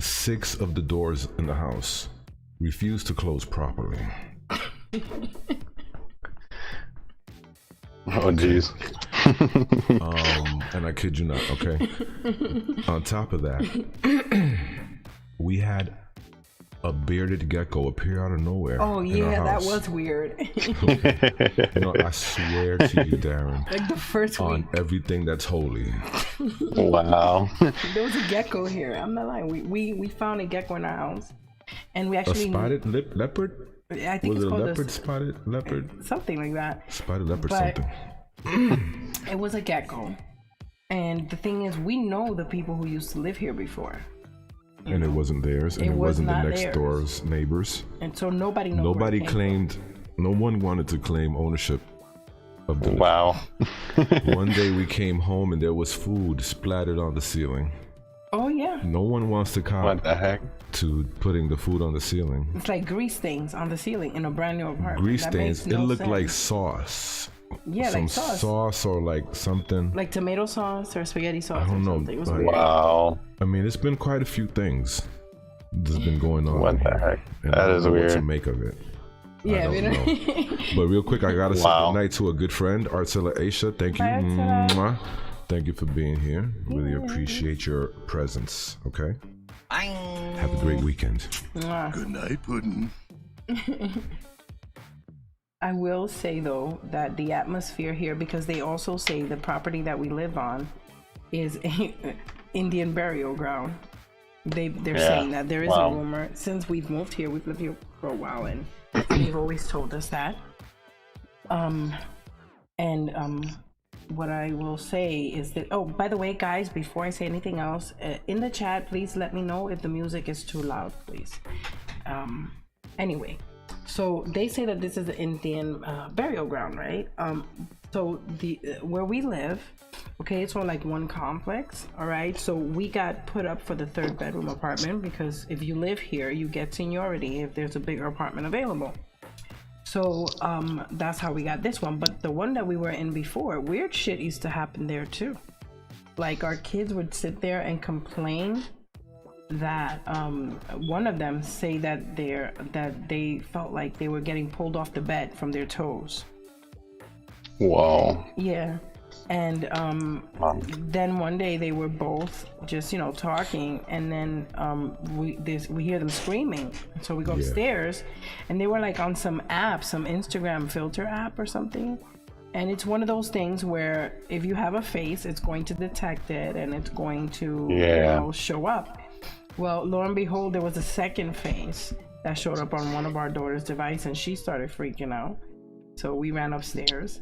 6 of the doors in the house refuse to close properly. Oh jeez. And I kid you not, okay? On top of that, we had a bearded gecko appear out of nowhere. Oh yeah, that was weird. No, I swear to you, Darren. Like the first on week. Everything that's holy. Wow. There was a gecko here. I'm not lying. We found a gecko in our house, and we actually a spotted leopard. I think was it's it a called leopard, spotted leopard, something like that. Spotted leopard, but something. It was a gecko, and the thing is, we know the people who used to live here before. And it wasn't theirs, and it wasn't the next door's neighbors. And so nobody knows. Nobody claimed. No one wanted to claim ownership of the. Wow. One day we came home and there was food splattered on the ceiling. Oh yeah. No one wants to cop what the heck to putting the food on the ceiling. It's like grease stains on the ceiling in a brand new apartment. Grease That stains. makes no It looked sense. like sauce. Yeah, some like sauce. Sauce or like something. Like tomato sauce or spaghetti sauce. I don't or know. something. It was Like, weird. Wow. I mean, it's been quite a few things that's been going on. What the heck? That is weird. What to make of it? Yeah, I don't know. But real quick, I gotta say good night to a good friend, Arcella Aisha. Thank you. Bye, Arcella. Mwah. Thank you for being here. Really appreciate your presence. Okay. Have a great weekend. Mwah. Good night, Puddin'. I will say though that the atmosphere here, because they also say the property that we live on is a Indian burial ground. They're saying that there is a rumor since we've moved here. We've lived here for a while, and they've always told us that. What I will say is that, oh, by the way, guys, before I say anything else, in the chat, please let me know if the music is too loud, please. Anyway, so they say that this is the Indian burial ground, right? So the where we live, okay, it's all like one complex, all right? So we got put up for the 3rd bedroom apartment because if you live here, you get seniority if there's a bigger apartment available. So that's how we got this one. But the one that we were in before, weird shit used to happen there too. Like our kids would sit there and complain that one of them say that they felt like they were getting pulled off the bed from their toes. Whoa. Yeah. And then one day they were both just, you know, talking, and then we hear them screaming. So we go upstairs, and they were like on some app, some Instagram filter app or something. And it's one of those things where if you have a face, it's going to detect it and it's going to you know, show up. Well, lo and behold, there was a second face, that showed up on one of our daughter's device, and she started freaking out. So we ran upstairs.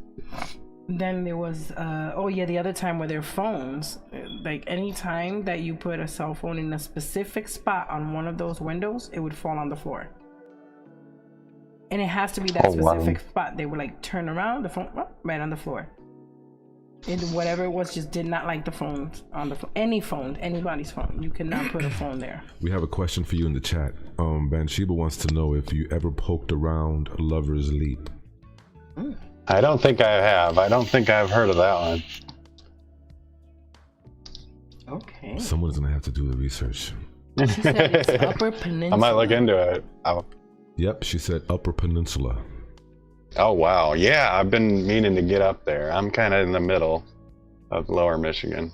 Then there was the other time where their phones, like any time that you put a cell phone in a specific spot on one of those windows, it would fall on the floor. And it has to be that specific spot. They would like turn around, the phone right on the floor. And whatever it was, just did not like the phones on the phone. Any phone, anybody's phone. You cannot put a phone there. We have a question for you in the chat. Bathsheba wants to know if you ever poked around Lover's Leap. I don't think I have. I don't think I've heard of that one. Okay. Someone's gonna have to do the research. She said it's Upper Peninsula. I might look into it. Yep, she said Upper Peninsula. Oh wow, yeah, I've been meaning to get up there. I'm kind of in the middle of Lower Michigan.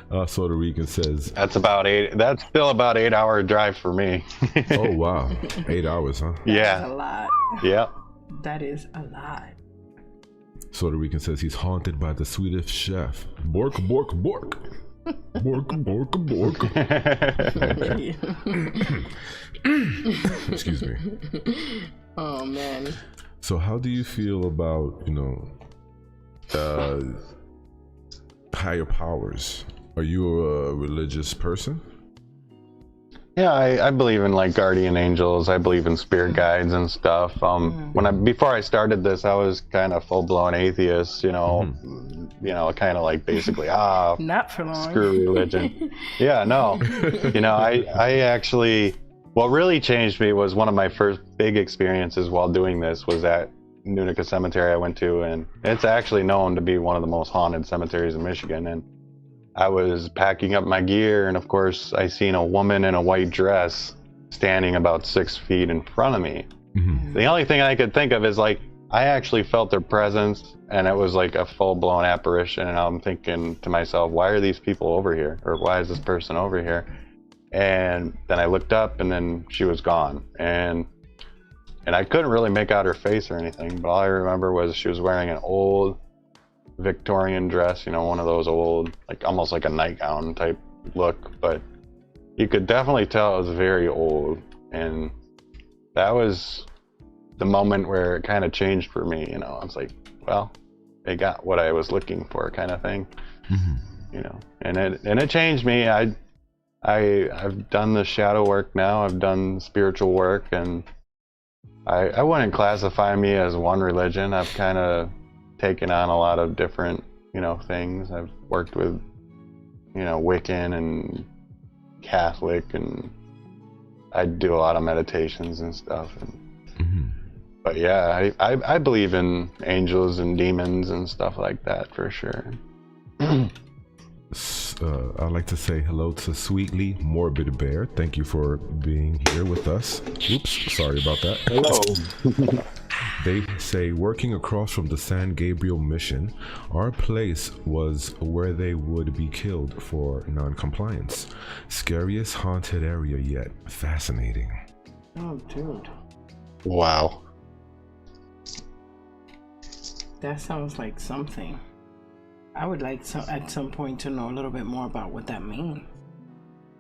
Puerto Rican says that's still about 8 hour drive for me. Oh wow, 8 hours, huh? That's a lot. Yep. That is a lot. Puerto Rican says he's haunted by the Swedish chef. Bork, bork, bork. Bork, bork, bork. Excuse me. Oh man. So how do you feel about, higher powers? Are you a religious person? Yeah, I believe in like guardian angels. I believe in spirit guides and stuff. Before I started this, I was kind of full blown atheist. Kind of like basically not for long. Screw religion. Yeah, no. I actually, what really changed me was one of my first big experiences while doing this was at Noticias Cemetery I went to, and it's actually known to be one of the most haunted cemeteries in Michigan. And I was packing up my gear, and of course I seen a woman in a white dress standing about 6 feet in front of me. Mm-hmm. The only thing I could think of is like I actually felt their presence, and it was like a full-blown apparition. And I'm thinking to myself, why are these people over here, or why is this person over here? And then I looked up, and then she was gone, and I couldn't really make out her face or anything, but all I remember was she was wearing an old Victorian dress, one of those old, like almost like a nightgown type look, but you could definitely tell it was very old. And that was the moment where it kind of changed for me. I was like, well, they got what I was looking for, kind of thing. Mm-hmm. And it changed me. I've done the shadow work now. I've done spiritual work, and I wouldn't classify me as one religion. I've kind of taken on a lot of different, things. I've worked with, Wiccan and Catholic, and I do a lot of meditations and stuff. But yeah, I believe in angels and demons and stuff like that for sure. I'd like to say hello to Sweetly Morbid Bear. Thank you for being here with us. Oops, sorry about that. Hello. They say, working across from the San Gabriel mission, our place was where they would be killed for non-compliance. Scariest haunted area yet. Fascinating. Oh, dude. Wow. That sounds like something. I would like at some point to know a little bit more about what that means.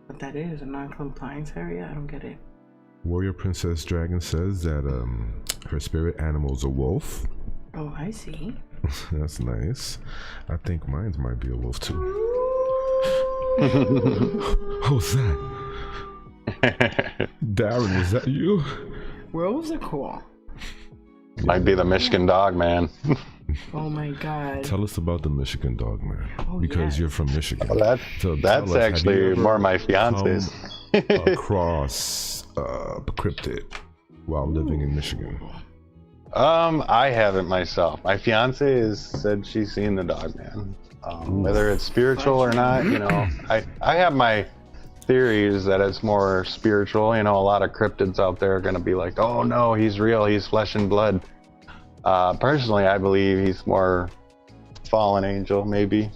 What that is, a non-compliance area? I don't get it. Warrior Princess Dragon says that her spirit animal is a wolf. Oh, I see. That's nice. I think mine might be a wolf too. Who's that? Darren, is that you? Wolves are cool. Might be the Michigan dog, man. Oh my God. Tell us about the Michigan dog, man. Because you're from Michigan. Well, that's actually more my fiance's. Across cryptid while living in Michigan. I haven't myself. My fiance has said she's seen the dog, man. Whether it's spiritual or not, I have my theories that it's more spiritual. A lot of cryptids out there are going to be like, oh no, he's real, he's flesh and blood. Personally, I believe he's more fallen angel, maybe.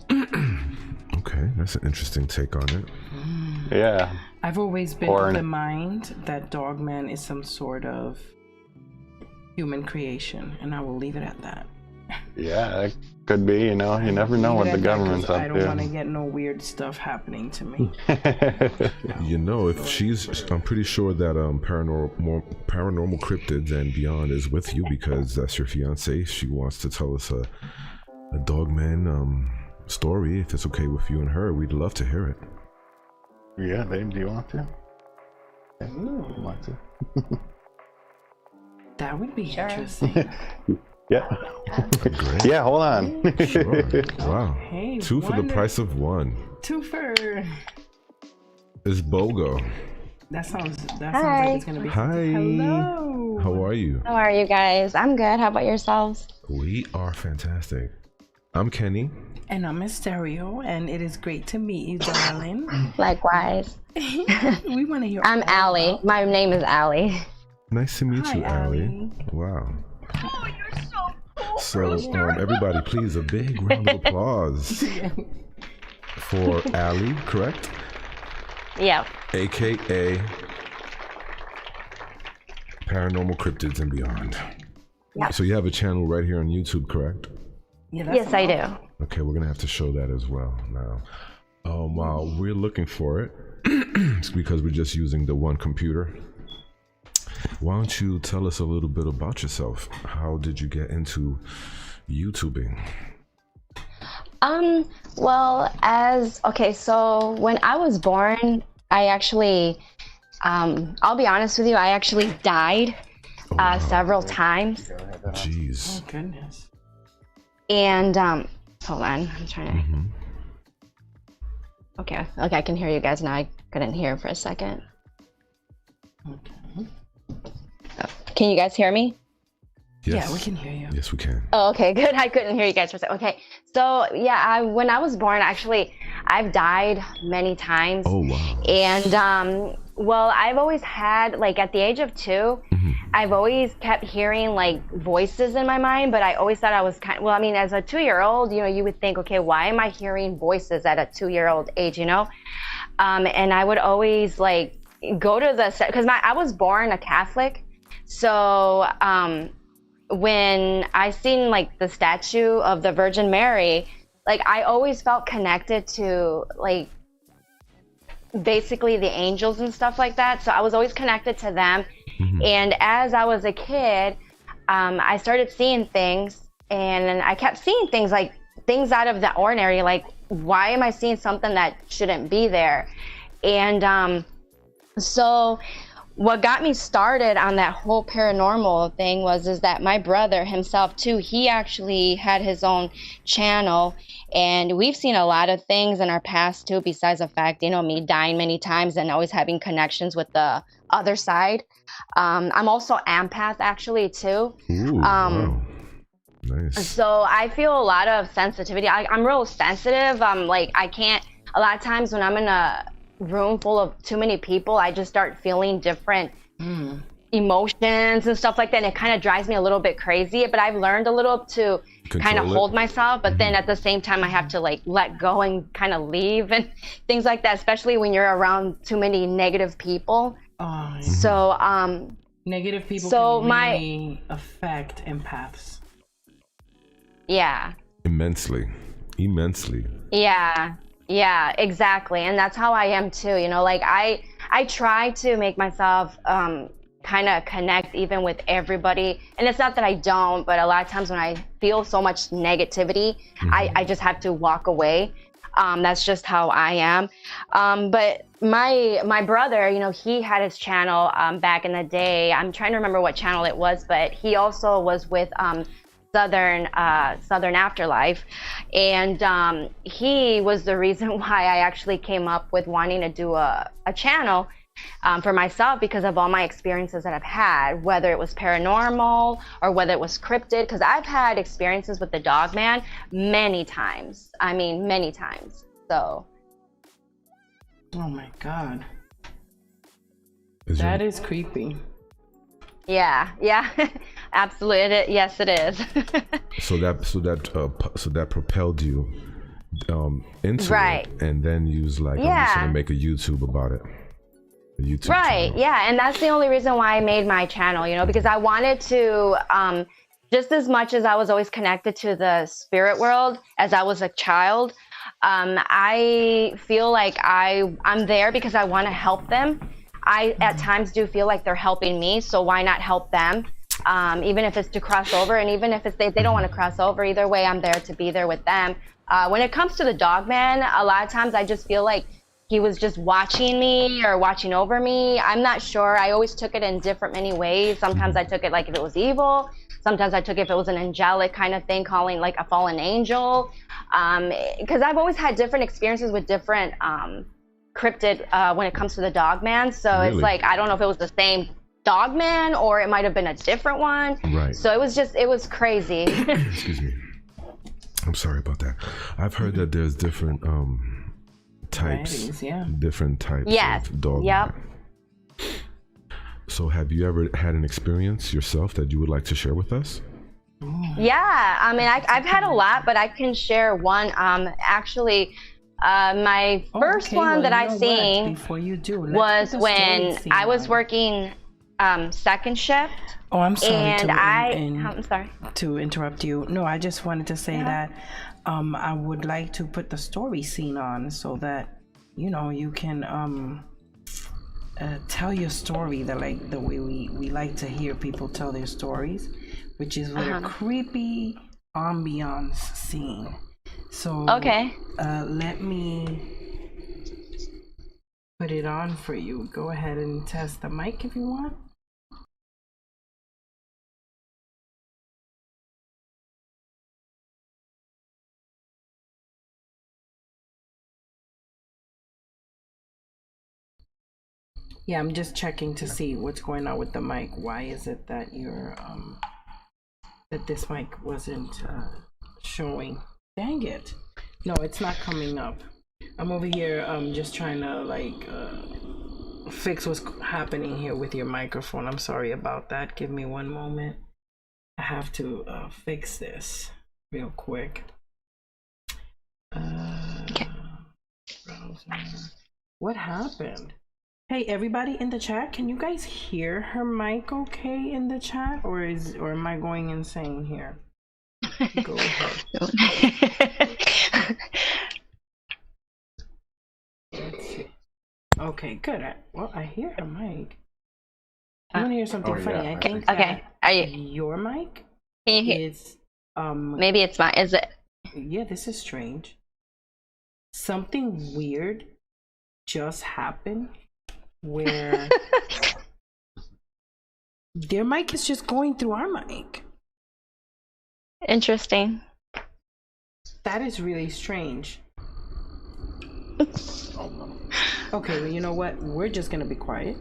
Okay, that's an interesting take on it. Yeah. I've always been of the mind that Dogman is some sort of human creation, and I will leave it at that. Yeah, it could be. You know, you never know what the government's up to. I don't want to get no weird stuff happening to me. You know, if I'm pretty sure that paranormal cryptids and beyond is with you because that's your fiance. She wants to tell us a dogman story. If it's okay with you and her, we'd love to hear it. Yeah, babe, do you want to? Yeah, you want to? That would be interesting. Yeah. Yeah, hold on. Sure. Wow. Hey, 2 for the price of 1. 2 for. It's BOGO. That sounds like it's gonna be. Hi. Hello. How are you? How are you guys? I'm good. How about yourselves? We are fantastic. I'm Kenny. And I'm Mysterio, and it is great to meet you, darling. Likewise. We want to hear. I'm Allie. My name is Allie. Nice to meet you, Allie. Wow. Oh, you're so cool. So, everybody, please, a big round of applause for Allie, correct? Yeah. AKA Paranormal Cryptids and Beyond. Yeah. So you have a channel right here on YouTube, correct? Yeah, yes, I do. Okay, we're gonna have to show that as well now. While we're looking for it, it's because we're just using the one computer. Why don't you tell us a little bit about yourself? How did you get into YouTubing? So when I was born, I actually, I'll be honest with you, I actually died several times. Jeez. Oh, goodness. And, hold on, I'm trying to. Mm-hmm. Okay, I can hear you guys now. I couldn't hear for a second. Okay. Can you guys hear me? Yes. Yeah, we can hear you. Yes, we can. Oh, okay, good. I couldn't hear you guys for a second. Okay, so yeah, when I was born, actually, I've died many times. Oh, wow. And, well, I've always had, like, at the age of 2, Mm-hmm. I've always kept hearing, like, voices in my mind, but I always thought I was as a 2-year-old, you know, you would think, okay, why am I hearing voices at a 2-year-old age, you know? And I would always, like, go to because I was born a Catholic, so when I seen, like, the statue of the Virgin Mary, like, I always felt connected to, like, basically the angels and stuff like that. So I was always connected to them. Mm-hmm. And as I was a kid, I started seeing things, and I kept seeing things, like things out of the ordinary. Like, why am I seeing something that shouldn't be there? And so what got me started on that whole paranormal thing is that my brother himself too, he actually had his own channel, and we've seen a lot of things in our past too, besides the fact, you know, me dying many times and always having connections with the other side. I'm also empath actually too. Ooh, wow. Nice. So I feel a lot of sensitivity. I'm real sensitive. Like, I can't, a lot of times when I'm in a room full of too many people, I just start feeling different emotions and stuff like that, and it kind of drives me a little bit crazy. But I've learned a little to kind of hold myself, but then at the same time I have to, like, let go and kind of leave and things like that, especially when you're around too many negative people. So negative people can really affect empaths. Yeah. Immensely. Yeah, exactly. And that's how I am too, you know, like I try to make myself kind of connect even with everybody. And it's not that I don't, but a lot of times when I feel so much negativity, I just have to walk away. That's just how I am. But my brother, you know, he had his channel back in the day. I'm trying to remember what channel it was, but he also was with Southern Afterlife, and he was the reason why I actually came up with wanting to do a channel for myself, because of all my experiences that I've had, whether it was paranormal or whether it was cryptid, because I've had experiences with the dog man many times. I mean, many times. So. Oh my God. That is creepy. Yeah, absolutely. Yes, it is. So that propelled you into it, and then you was like, I'm just gonna make a YouTube about it. A YouTube channel. Yeah, and that's the only reason why I made my channel, you know, because I wanted to just as much as I was always connected to the spirit world as I was a child, I feel like I'm there because I want to help them. I at times do feel like they're helping me, so why not help them? Even if it's to cross over, and even if it's they don't want to cross over, either way, I'm there to be there with them. When it comes to the dog man, a lot of times I just feel like he was just watching me or watching over me. I'm not sure. I always took it in many ways. Sometimes I took it like if it was evil. Sometimes I took it if it was an angelic kind of thing, calling like a fallen angel. Because I've always had different experiences with different cryptid when it comes to the dog man. So Really? It's like, I don't know if it was the same dog man or it might have been a different one. Right. So it was crazy. Excuse me. I'm sorry about that. I've heard that there's different types. Varieties, yeah. Different types Yes. of dog. Yep. man. So have you ever had an experience yourself that you would like to share with us? Yeah, I mean, I've had a lot, but I can share one. Actually, my first one that I seen before you do was when I was working second shift. Oh, I'm sorry. And I'm sorry to interrupt you. No, I just wanted to say that I would like to put the story scene on so that you can tell your story the way we like to hear people tell their stories, which is with a creepy ambiance scene. So okay, let me put it on for you. Go ahead and test the mic if you want. Yeah, I'm just checking to see what's going on with the mic. Why is it that that this mic wasn't showing? Dang it. No, it's not coming up. I'm over here just trying to fix what's happening here with your microphone. I'm sorry about that. Give me one moment. I have to fix this real quick. Okay. Browser. What happened? Hey, everybody in the chat, can you guys hear her mic okay in the chat, or am I going insane here? Go ahead. Let's see. Okay, good. Well, I hear her mic. I want to hear something funny. I think okay. Are you? Your mic Can you hear? is Maybe it's mine. Is it? yeah, this is strange. Something weird just happened where their mic is just going through our mic. Interesting. That is really strange. Okay, well, you know what? We're just gonna be quiet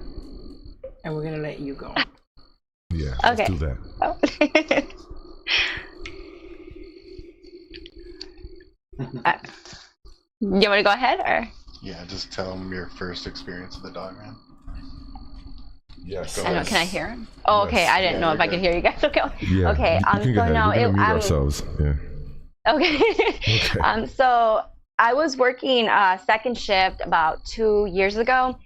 and we're gonna let you go. Yeah, Okay. let's do that. Oh. You want me to go ahead or? Yeah, just tell them your first experience with the dog man. Yes. I don't, can I hear him? Oh, okay. Yes. I didn't know if I could hear you guys. Okay. Yeah. Okay. You can go So ahead. no, We're gonna mute ourselves. Yeah. Okay. Okay. So I was working second shift about 2 years ago,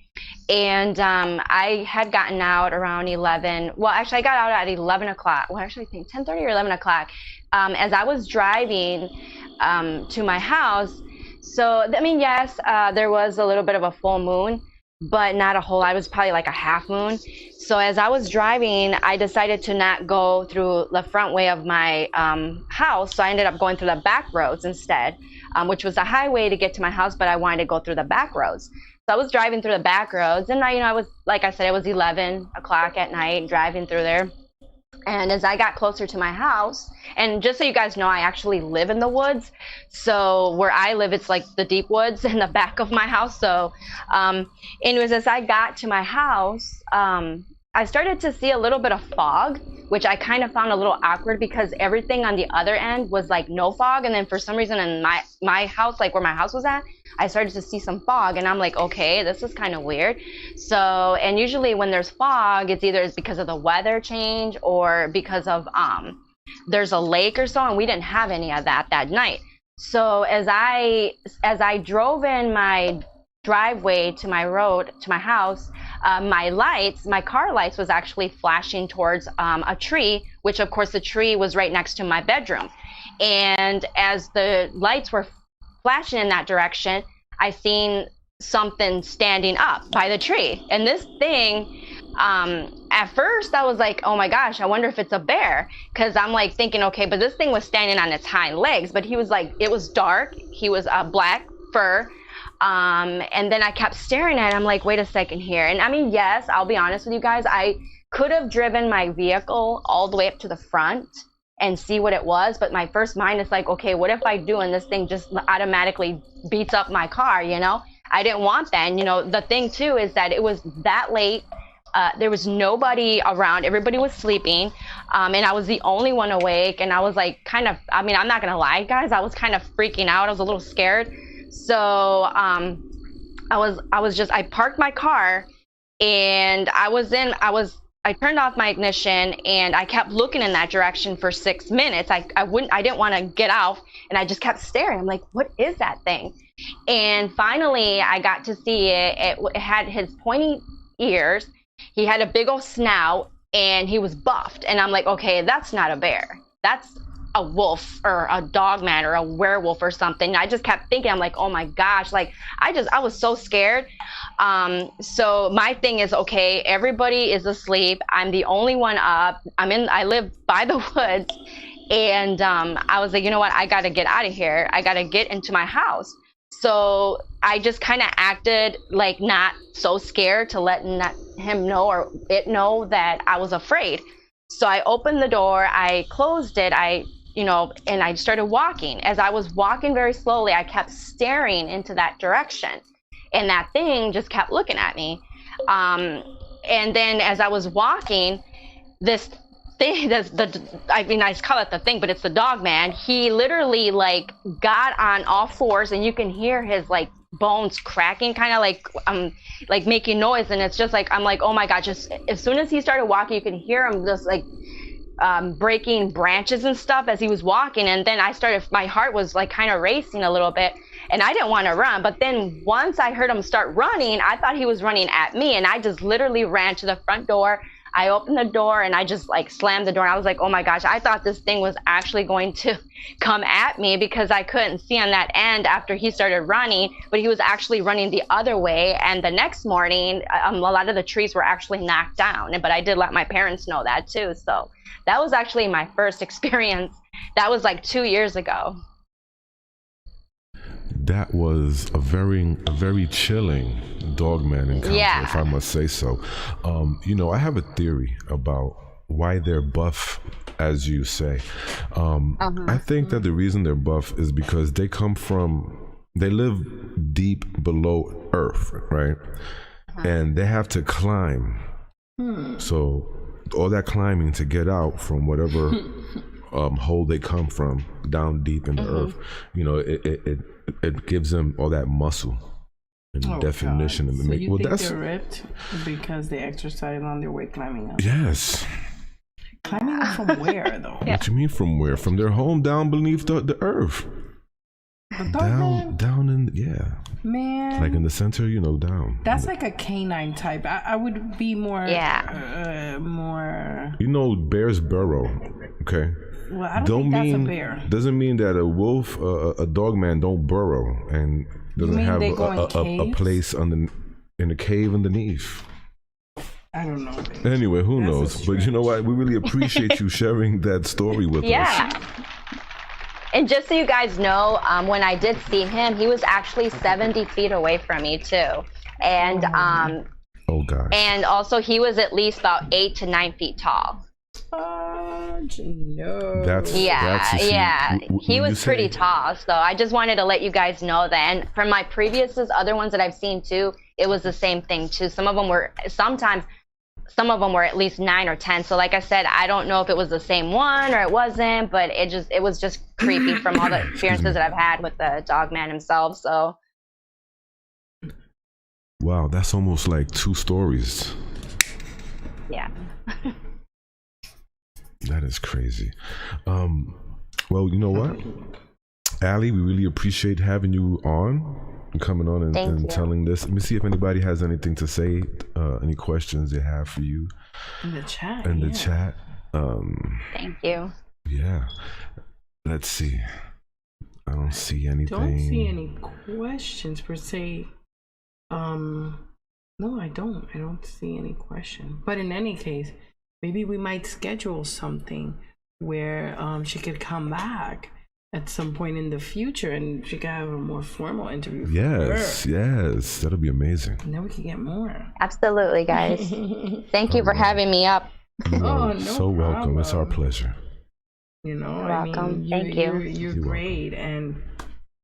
and I had gotten out around 11. Well, actually, I got out at 11 o'clock. Well, actually, I think 10:30 or 11 o'clock. As I was driving to my house. So, I mean, yes, there was a little bit of a full moon, but not a whole lot. It was probably like a half moon. So as I was driving, I decided to not go through the front way of my house. So I ended up going through the back roads instead, which was a highway to get to my house, but I wanted to go through the back roads. So I was driving through the back roads, and I was, like I said, it was 11 o'clock at night driving through there. And as I got closer to my house, and just so you guys know, I actually live in the woods. So where I live, it's like the deep woods in the back of my house. So anyways, as I got to my house, I started to see a little bit of fog, which I kind of found a little awkward because everything on the other end was like no fog. And then for some reason in my house, like where my house was at, I started to see some fog, and I'm like, okay, this is kind of weird. So, and usually when there's fog, it's either because of the weather change or because of there's a lake or so, and we didn't have any of that night. So as I drove in my driveway to my road to my house, my car lights was actually flashing towards a tree, which of course the tree was right next to my bedroom. And as the lights were flashing in that direction, I seen something standing up by the tree. And this thing, at first I was like, oh my gosh, I wonder if it's a bear, because I'm like thinking, okay, but this thing was standing on its hind legs, but he was like, it was dark, he was black fur, and then I kept staring at it. I'm like, wait a second here. And I mean, yes, I'll be honest with you guys, I could have driven my vehicle all the way up to the front and see what it was, but my first mind is like, okay, what if I do and this thing just automatically beats up my car, you know? I didn't want that. And you know, the thing too is that it was that late. There was nobody around. Everybody was sleeping. And I was the only one awake. And I was like, kind of, I mean, I'm not going to lie, guys. I was kind of freaking out. I was a little scared. So I parked my car and I turned off my ignition and I kept looking in that direction for 6 minutes. I didn't want to get out, and I just kept staring. I'm like, what is that thing? And finally I got to see it. It had his pointy ears. He had a big old snout and he was buffed. And I'm like, okay, that's not a bear. That's a wolf or a dog man or a werewolf or something. I just kept thinking, I'm like, oh my gosh, like I was so scared. So my thing is, okay, everybody is asleep. I'm the only one up. I live by the woods. And I was like, you know what? I got to get out of here. I got to get into my house. So I just kind of acted like not so scared to let him know or it know that I was afraid. So I opened the door, I closed it, and I started walking. As I was walking very slowly, I kept staring into that direction. And that thing just kept looking at me. And then as I was walking, this thing, I call it the thing, but it's the dog man. He literally like got on all fours, and you can hear his like bones cracking, kind of like making noise. And it's just like, I'm like, oh my God, just as soon as he started walking, you can hear him just like breaking branches and stuff as he was walking. And then my heart was like kind of racing a little bit, and I didn't want to run. But then once I heard him start running, I thought he was running at me, and I just literally ran to the front door. I opened the door and I just like slammed the door, and I was like, oh my gosh, I thought this thing was actually going to come at me, because I couldn't see on that end after he started running, but he was actually running the other way. And the next morning, a lot of the trees were actually knocked down, but I did let my parents know that too. So that was actually my first experience. That was like 2 years ago. That was a very chilling dogman encounter, if I must say so. I have a theory about why they're buff, as you say. I think that the reason they're buff is because they live deep below Earth, right? And they have to climb. So all that climbing to get out from whatever hole they come from down deep in the Earth, it gives them all that muscle and definition. God. So you think they're ripped because they exercise on their way climbing up? Yes. Climbing up from where, though? What you mean from where? From their home down beneath the earth. Down in, man, like in the center, down. That's like a canine type. I would be more more. Bears burrow. Okay. Well, I don't think that's a bear. Doesn't mean that a wolf, a dog man, don't burrow and doesn't have a place in a cave underneath. I don't know. Anyway, who knows? But you know what? We really appreciate you sharing that story with us. Yeah. And just so you guys know, when I did see him, he was actually 70 feet away from me too. And oh gosh. And also he was at least about 8 to 9 feet tall. No. He was pretty tall. So I just wanted to let you guys know that. And from my previous other ones that I've seen too, it was the same thing too. Some of them were at least 9 or 10. So like I said, I don't know if it was the same one or it wasn't, but it was just creepy from all the experiences that I've had with the dog man himself. So wow, that's almost like 2 stories. Yeah. That is crazy. Well, you know what? Allie, we really appreciate having you on and coming on and telling this. Let me see if anybody has anything to say, any questions they have for you. In the chat. The chat. Thank you. Yeah. Let's see. I don't see anything. Don't see any questions per se. No, I don't. I don't see any question. But in any case, maybe we might schedule something where she could come back at some point in the future and she could have a more formal interview. Yes, that'll be amazing. And then we could get more. Absolutely, guys. Thank you for having me up. No so welcome. problem. It's our pleasure. You know, You're welcome. Thank you. You're great. And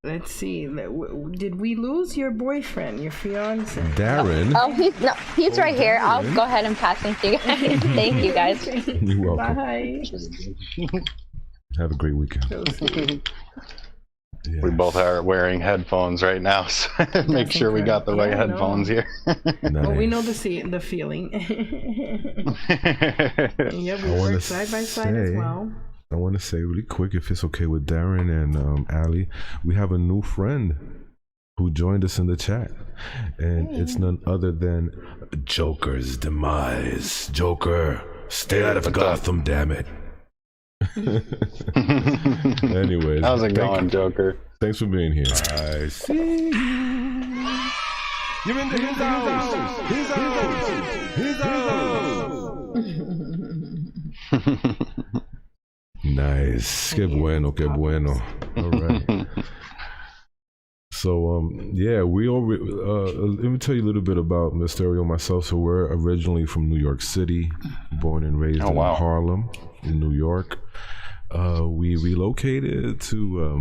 let's see, did we lose your boyfriend, your fiance? Darren. Oh, he's right here. I'll go ahead and pass him to you guys. Thank you, guys. You're welcome. Bye. Have a great weekend. We both are wearing headphones right now, so make sure we got the right headphones here. Nice. Well, we know the feeling. Yeah, we work side by side as well. I want to say really quick, if it's okay with Darren and Allie, we have a new friend who joined us in the chat, and it's none other than Joker's Demise. Joker, stay out of Gotham, damn it. Anyways, how's it going, Joker? Thanks for being here. I see you. You're in the house. Nice. Que bueno, que bueno. All right. So, yeah, we all. Let me tell you a little bit about Mysterio and myself. So, we're originally from New York City, born and raised in Harlem, in New York. We relocated to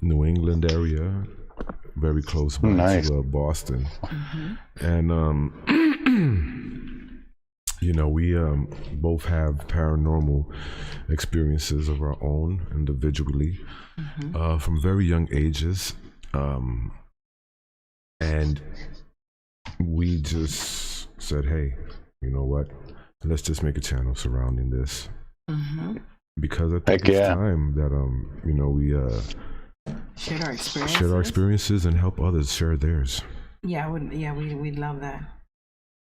New England area, very close by to Boston, and you know, we both have paranormal experiences of our own individually from very young ages, and we just said, hey, you know what, let's just make a channel surrounding this. Because I think it's time that you know, we share our experiences and help others share theirs. We'd love that.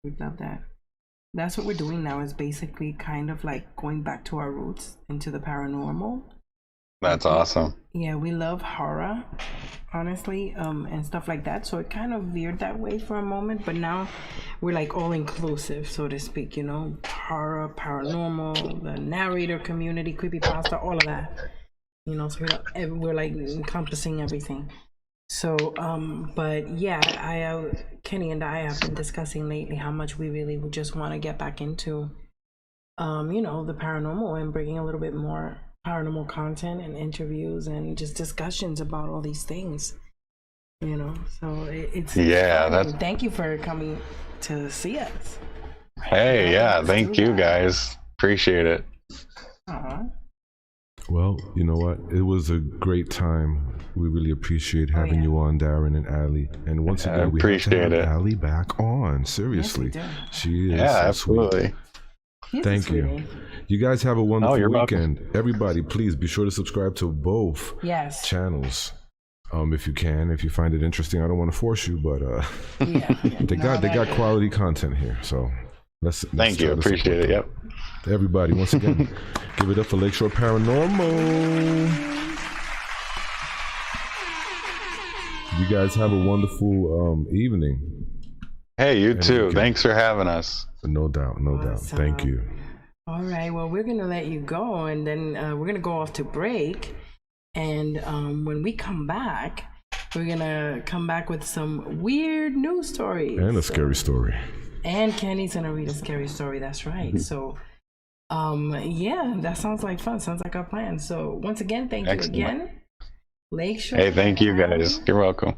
We'd love that. That's what we're doing now, is basically kind of like going back to our roots into the paranormal. That's awesome. Yeah, we love horror, honestly, and stuff like that. So it kind of veered that way for a moment, but now we're like all inclusive, so to speak, you know, horror, paranormal, the narrator community, creepypasta, all of that. You know, so we're like encompassing everything. So, but yeah, Kenny and I have been discussing lately how much we really would just want to get back into, you know, the paranormal and bringing a little bit more paranormal content and interviews and just discussions about all these things, you know. So it's thank you for coming to see us. Hey, thank you guys, appreciate it. Well, you know what, it was a great time. We really appreciate having you on, Darren and Allie, and once again we appreciate it. Allie back on, seriously. Yes, she is so absolutely sweet. Thank you. You guys have a wonderful weekend. Welcome. Everybody, please be sure to subscribe to both channels. If you can, if you find it interesting. I don't want to force you, but they got quality content here. So let's thank you. Appreciate it. Yep. Everybody, once again, give it up for Lakeshore Paranormal. You guys have a wonderful evening. Hey, you too. Thanks for having us. No doubt, no doubt. Thank you. All right, well, we're going to let you go, and then we're going to go off to break. And when we come back, we're going to come back with some weird news stories. And a scary story. And Kenny's going to read a scary story, that's right. So, yeah, that sounds like fun. Sounds like our plan. So, once again, thank you again. Lakeshore. Hey, thank you guys. You're welcome.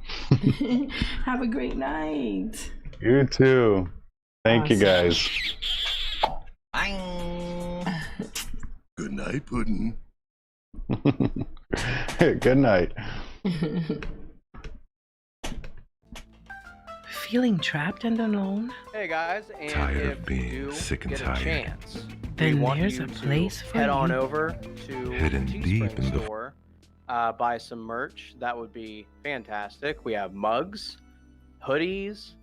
Have a great night. You too. Thank you guys. Good night, Puddin'. Good night. Feeling trapped and alone? Hey guys, and tired if of being you sick and get tired. a chance, then we want there's you a place to for head you. on over to Hidden deep in the store buy some merch, that would be fantastic. We have mugs, hoodies,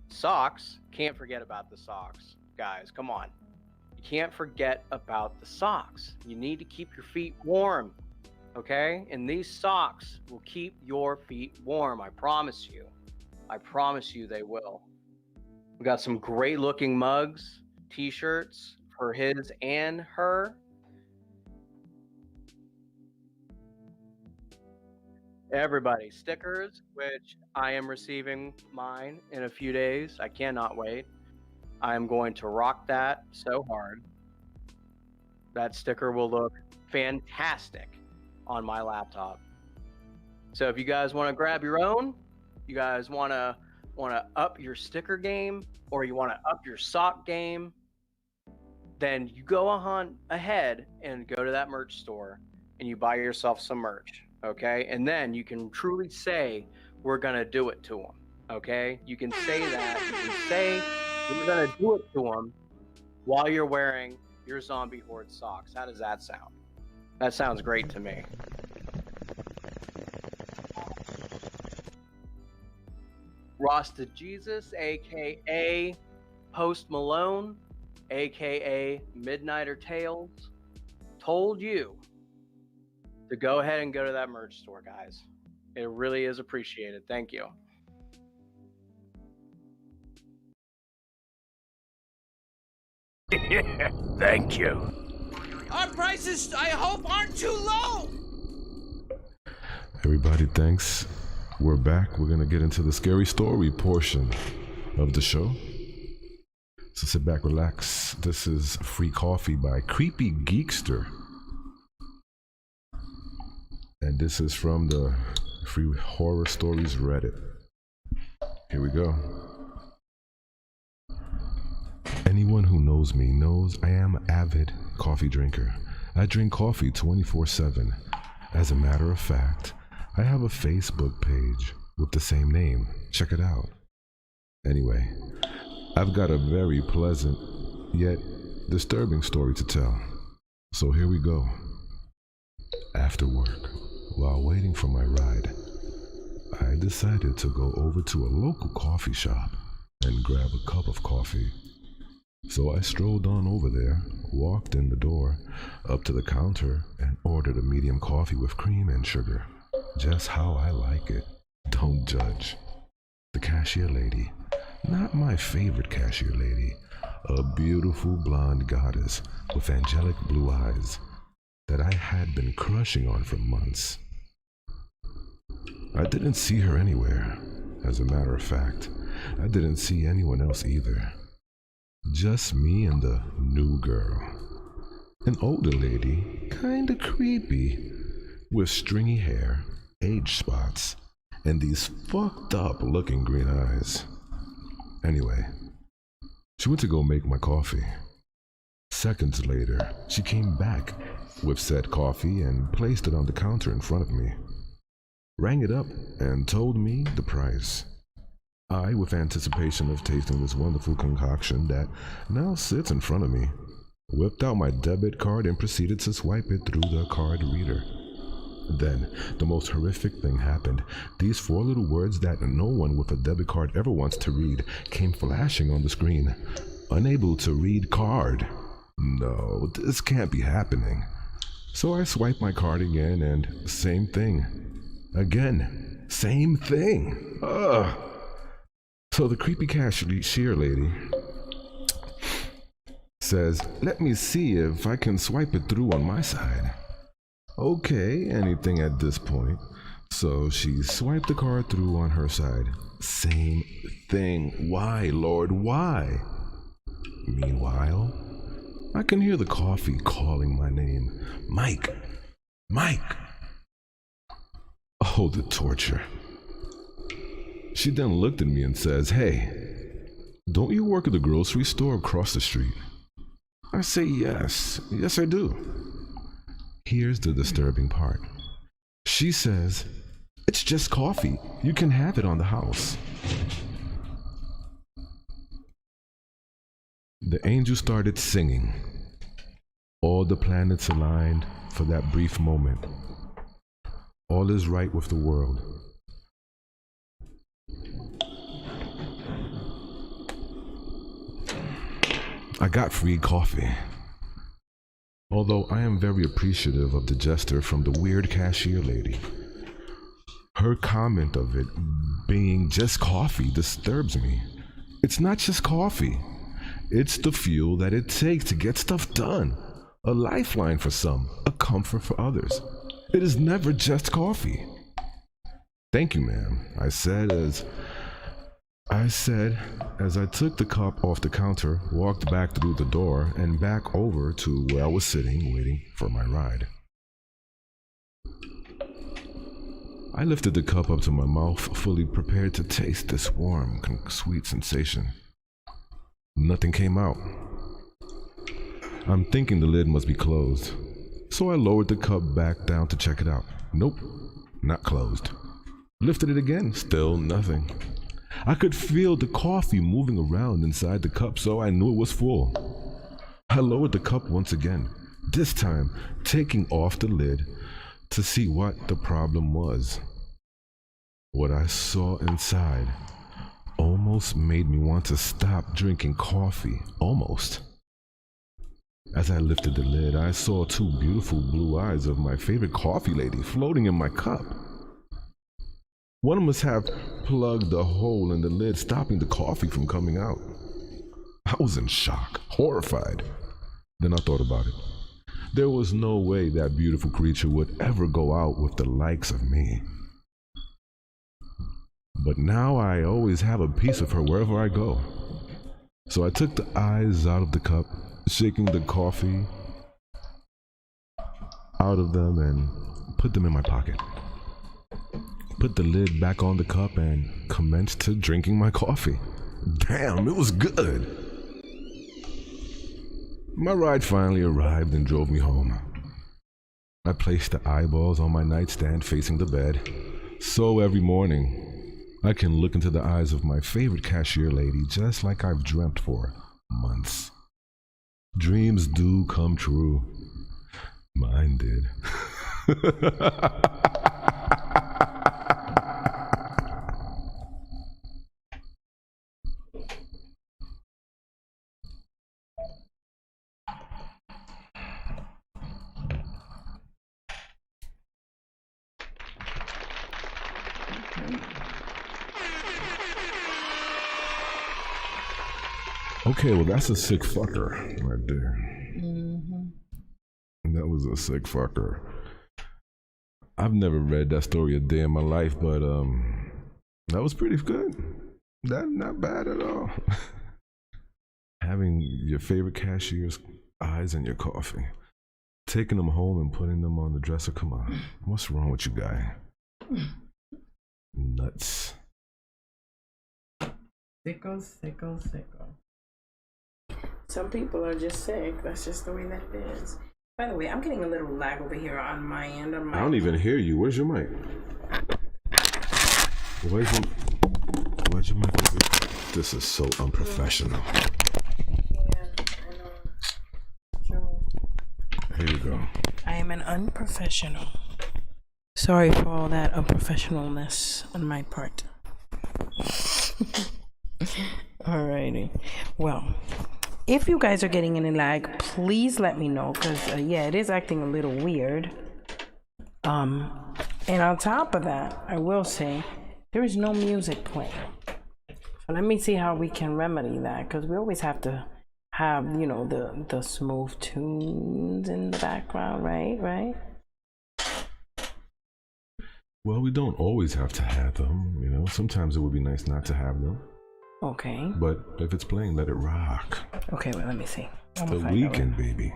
socks. Can't forget about the socks, guys. Come on. You can't forget about the socks. You need to keep your feet warm, okay? And these socks will keep your feet warm. I promise you. I promise you they will. We got some great looking mugs, t-shirts for his and her. Everybody, stickers, which I am receiving mine in a few days. I cannot wait. I am going to rock that so hard. That sticker will look fantastic on my laptop. So if you guys want to grab your own, you guys want to up your sticker game, or you want to up your sock game, then you go on ahead and go to that merch store and you buy yourself some merch. Okay, and then you can truly say, we're gonna do it to them. Okay, you can say that. You can say we're gonna do it to them while you're wearing your zombie horde socks. How does that sound? That sounds great to me. Rasta Jesus, aka Post Malone, aka Midnighter Tales, told you to go ahead and go to that merch store, guys. It really is appreciated. Thank you. Thank you. Our prices, I hope, aren't too low. Everybody, thanks. We're back. We're gonna get into the scary story portion of the show. So sit back, relax. This is Free Coffee by Creepy Geekster. And this is from the Free Horror Stories Reddit. Here we go. Anyone who knows me knows I am an avid coffee drinker. I drink coffee 24/7. As a matter of fact, I have a Facebook page with the same name. Check it out. Anyway, I've got a very pleasant yet disturbing story to tell. So here we go. After work, while waiting for my ride, I decided to go over to a local coffee shop and grab a cup of coffee. So I strolled on over there, walked in the door, up to the counter, and ordered a medium coffee with cream and sugar. Just how I like it. Don't judge. The cashier lady, not my favorite cashier lady, a beautiful blonde goddess with angelic blue eyes that I had been crushing on for months. I didn't see her anywhere. As a matter of fact, I didn't see anyone else either. Just me and the new girl. An older lady, kinda creepy, with stringy hair, age spots, and these fucked up looking green eyes. Anyway, she went to go make my coffee. Seconds later, she came back with said coffee and placed it on the counter in front of me. Rang it up and told me the price. I, with anticipation of tasting this wonderful concoction that now sits in front of me, whipped out my debit card and proceeded to swipe it through the card reader. Then, the most horrific thing happened. These four little words that no one with a debit card ever wants to read came flashing on the screen. Unable to read card. No, this can't be happening. So I swiped my card again and same thing. Again, same thing. Ugh. So the creepy cashier lady says, let me see if I can swipe it through on my side. Okay, anything at this point. So she swiped the card through on her side. Same thing. Why, Lord, why? Meanwhile, I can hear the coffee calling my name. Mike! Mike! Oh, the torture. She then looked at me and says, hey, don't you work at the grocery store across the street? I say yes. Yes, I do. Here's the disturbing part. She says, it's just coffee. You can have it on the house. The angel started singing. All the planets aligned for that brief moment. All is right with the world. I got free coffee. Although I am very appreciative of the gesture from the weird cashier lady. Her comment of it being just coffee disturbs me. It's not just coffee. It's the fuel that it takes to get stuff done. A lifeline for some, a comfort for others. It is never just coffee. Thank you, ma'am, I said as I took the cup off the counter, walked back through the door, and back over to where I was sitting, waiting for my ride. I lifted the cup up to my mouth, fully prepared to taste this warm, sweet sensation. Nothing came out. I'm thinking the lid must be closed, so I lowered the cup back down to check it out. Nope, not closed. Lifted it again, still nothing. I could feel the coffee moving around inside the cup, so I knew it was full. I lowered the cup once again, this time taking off the lid to see what the problem was. What I saw inside almost made me want to stop drinking coffee, almost. As I lifted the lid, I saw two beautiful blue eyes of my favorite coffee lady floating in my cup. One must have plugged a hole in the lid, stopping the coffee from coming out. I was in shock, horrified. Then I thought about it. There was no way that beautiful creature would ever go out with the likes of me. But now I always have a piece of her wherever I go. So I took the eyes out of the cup, shaking the coffee out of them and put them in my pocket. Put the lid back on the cup and commenced to drinking my coffee. Damn, it was good. My ride finally arrived and drove me home. I placed the eyeballs on my nightstand facing the bed, so every morning I can look into the eyes of my favorite cashier lady just like I've dreamt for months. Dreams do come true. Mine did. Okay, well that's a sick fucker right there. Mm-hmm. That was a sick fucker. I've never read that story a day in my life, but that was pretty good. That's not bad at all. Having your favorite cashier's eyes in your coffee. Taking them home and putting them on the dresser. Come on. What's wrong with you, guy? Nuts. Sicko. Some people are just sick. That's just the way that it is. By the way, I'm getting a little lag over here on my end. I don't even hear you. Where's your mic? Where's your mic? This is so unprofessional. Yeah, I know. Here you go. I am an unprofessional. Sorry for all that unprofessionalness on my part. Alrighty. Well, if you guys are getting any lag, please let me know, because yeah, it is acting a little weird. And on top of that, I will say there is no music playing. So let me see how we can remedy that, because we always have to have, you know, the smooth tunes in the background, right? Well, we don't always have to have them, you know. Sometimes it would be nice not to have them. Okay. But if it's playing, let it rock. Okay, well, let me see. It's the weekend, baby.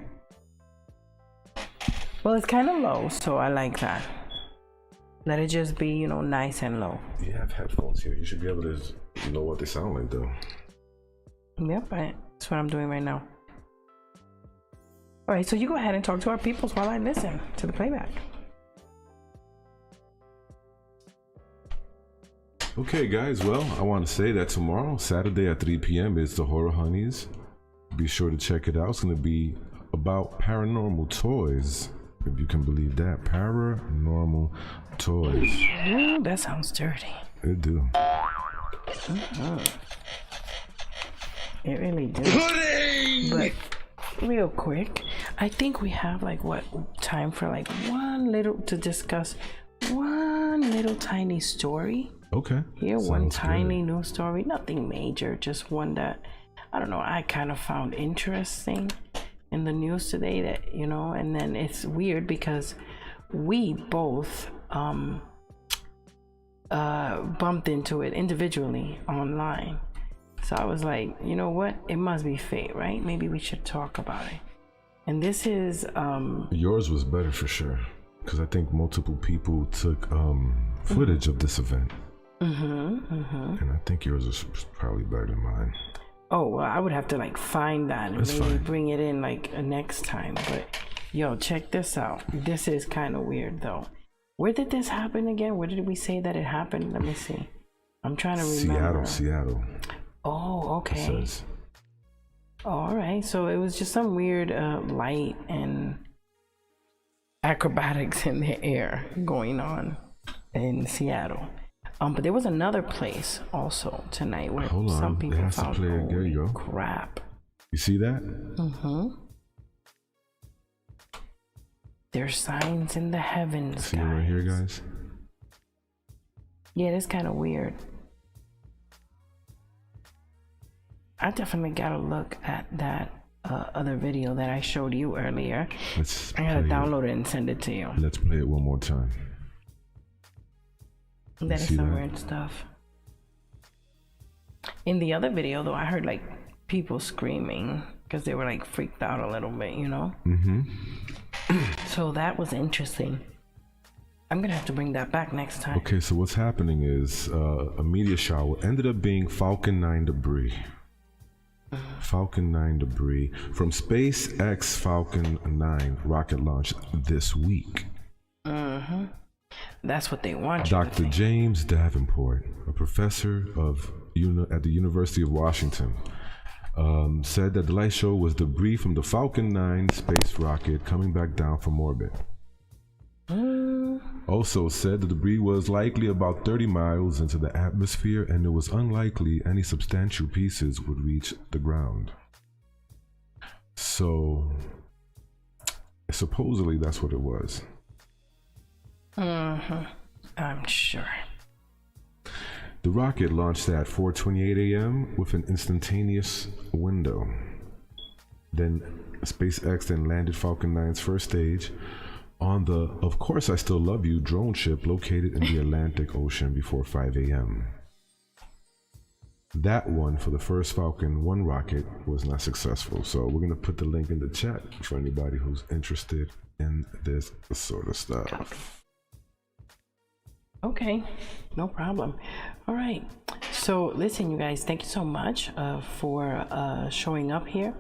Well, it's kind of low, so I like that. Let it just be, you know, nice and low. You have headphones here. You should be able to know what they sound like, though. Yep, that's what I'm doing right now. All right, so you go ahead and talk to our peoples while I listen to the playback. Okay, guys, well, I want to say that tomorrow, Saturday at 3 p.m. is the Horror Honeyz. Be sure to check it out. It's going to be about paranormal toys if you can believe that. Paranormal toys. Ooh, that sounds dirty. It do. It really do. But real quick, I think we have like time for like to discuss one little tiny story. Okay. Here, one tiny new story, nothing major, just one that I don't know, I kind of found interesting in the news today, that and then it's weird because we both bumped into it individually online. So I was like, you know what? It must be fate, right? Maybe we should talk about it. And this is yours was better for sure, because I think multiple people took footage of this event. And I think yours was probably better than mine. Oh, well, I would have to like find that and maybe bring it in like next time. But yo, check this out. This is kind of weird though. Where did this happen again? Where did we say that it happened? Let me see. I'm trying to remember. Seattle. Oh, okay. All right. So it was just some weird light and acrobatics in the air going on in Seattle. But there was another place also tonight where some people found crap. You see that? There's signs in the heavens. See it right here, guys? Yeah, it's kind of weird. I definitely gotta look at that other video that I showed you earlier. I gotta download it and send it to you. Let's play it one more time. That is some weird stuff. In the other video though, I heard like people screaming because they were like freaked out a little bit, So that was interesting. I'm gonna have to bring that back next time. Okay, so what's happening is a meteor shower ended up being Falcon 9 debris. Falcon 9 debris from SpaceX Falcon 9 rocket launch this week. That's what they want. Dr. James Davenport, a professor at the University of Washington, said that the light show was debris from the Falcon 9 space rocket coming back down from orbit. Also said the debris was likely about 30 miles into the atmosphere, and it was unlikely any substantial pieces would reach the ground. So supposedly that's what it was. I'm sure. The rocket launched at 4:28 a.m. with an instantaneous window. Then SpaceX then landed Falcon 9's first stage on the Of Course I Still Love You drone ship located in the Atlantic Ocean before 5 a.m. That one for the first Falcon 1 rocket was not successful. So we're going to put the link in the chat for anybody who's interested in this sort of stuff. Okay, no problem. All right. So listen, you guys, thank you so much for showing up here.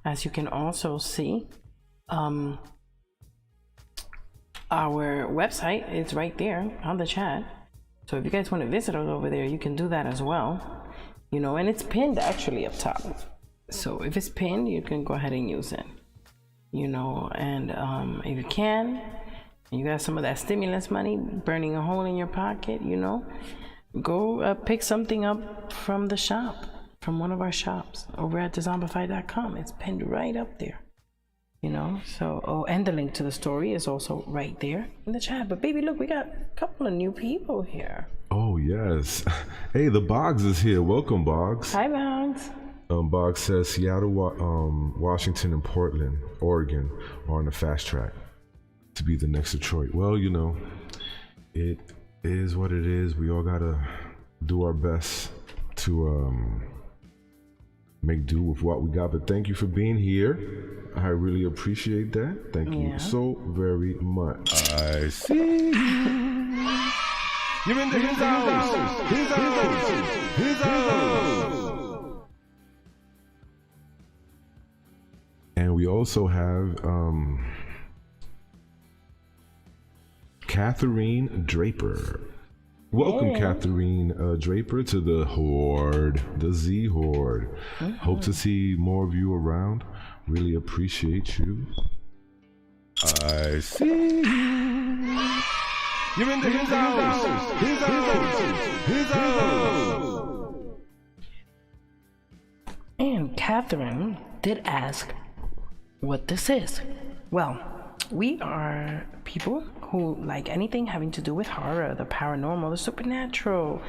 As you can also see, our website is right there on the chat. So if you guys want to visit us over there, you can do that as well. And it's pinned actually up top. So if it's pinned, you can go ahead and use it. And if you can, and you got some of that stimulus money burning a hole in your pocket, go pick something up from the shop, from one of our shops over at Dezombified.com. It's pinned right up there. So and the link to the story is also right there in the chat. But baby, look, we got a couple of new people here. Oh yes. Hey, the Boggs is here. Welcome, Boggs. Hi, Boggs. Boggs says Seattle, Washington, and Portland, Oregon are on the fast track to be the next Detroit. Well, it is what it is. We all gotta do our best to make do with what we got. But thank you for being here. I really appreciate that. Thank you so very much. I see you. You're in the his house. And we also have Catherine Draper. Welcome, Catherine Draper, to the Horde, the Z Horde. Hope to see more of you around. Really appreciate you. I see you. You're in his house. His house. And Catherine did ask what this is. Well, we are people who like anything having to do with horror, the paranormal, the supernatural,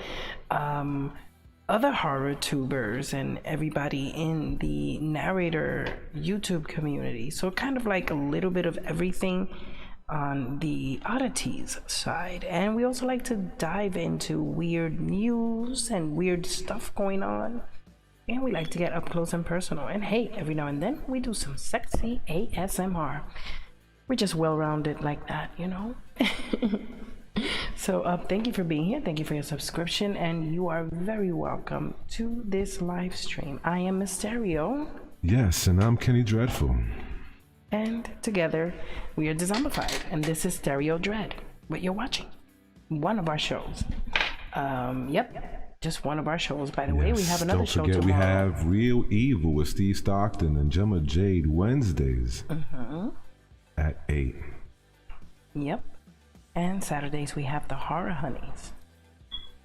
other horror tubers, and everybody in the narrator YouTube community. So kind of like a little bit of everything on the oddities side. And we also like to dive into weird news and weird stuff going on. And we like to get up close and personal. And hey, every now and then we do some sexy ASMR. We're just well-rounded like that, you know. So thank you for being here. Thank you for your subscription, and you are very welcome to this live stream. I am Mysterio. Yes, and I'm Kenny Dreadful. And together we are Dezombified, and this is Stereo Dread. What you're watching, one of our shows. Yep, just one of our shows. By the way, we have another show tomorrow. Don't forget, we have Real Evil with Steve Stockton and Gemma Jade Wednesdays at 8. Yep. And Saturdays we have the Horror Honeyz.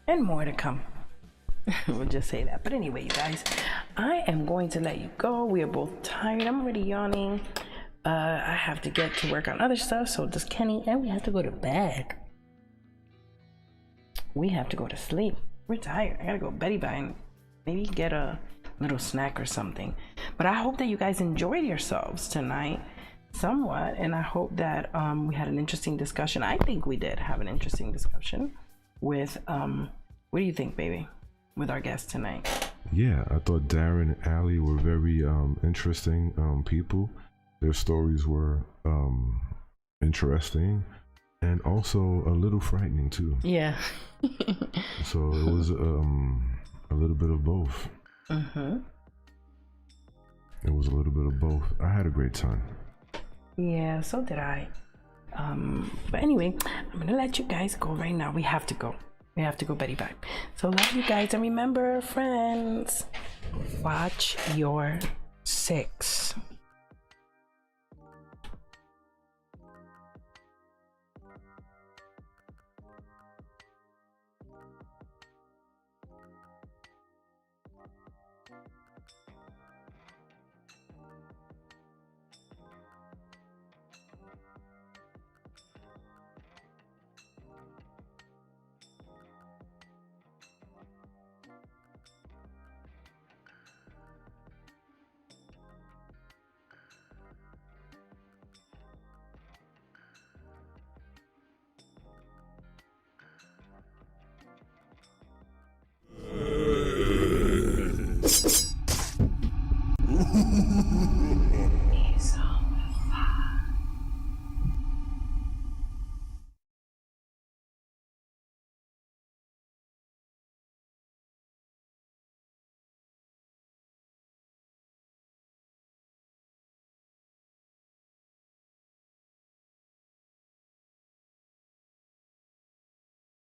And more to come. We'll just say that. But anyway, you guys, I am going to let you go. We are both tired. I'm already yawning. I have to get to work on other stuff. So does Kenny. And we have to go to bed. We have to go to sleep. We're tired. I gotta go Betty by and maybe get a little snack or something. But I hope that you guys enjoyed yourselves tonight. Somewhat, and I hope that we had an interesting discussion. I think we did have an interesting discussion with what do you think, baby, with our guest tonight? Yeah, I thought Darren and Allie were very interesting people. Their stories were interesting and also a little frightening too. Yeah. So it was a little bit of both. It was a little bit of both. I had a great time. Yeah, so did I. But anyway, I'm gonna let you guys go right now. We have to go. We have to go Betty back. So love you guys, and remember, friends, watch your 6.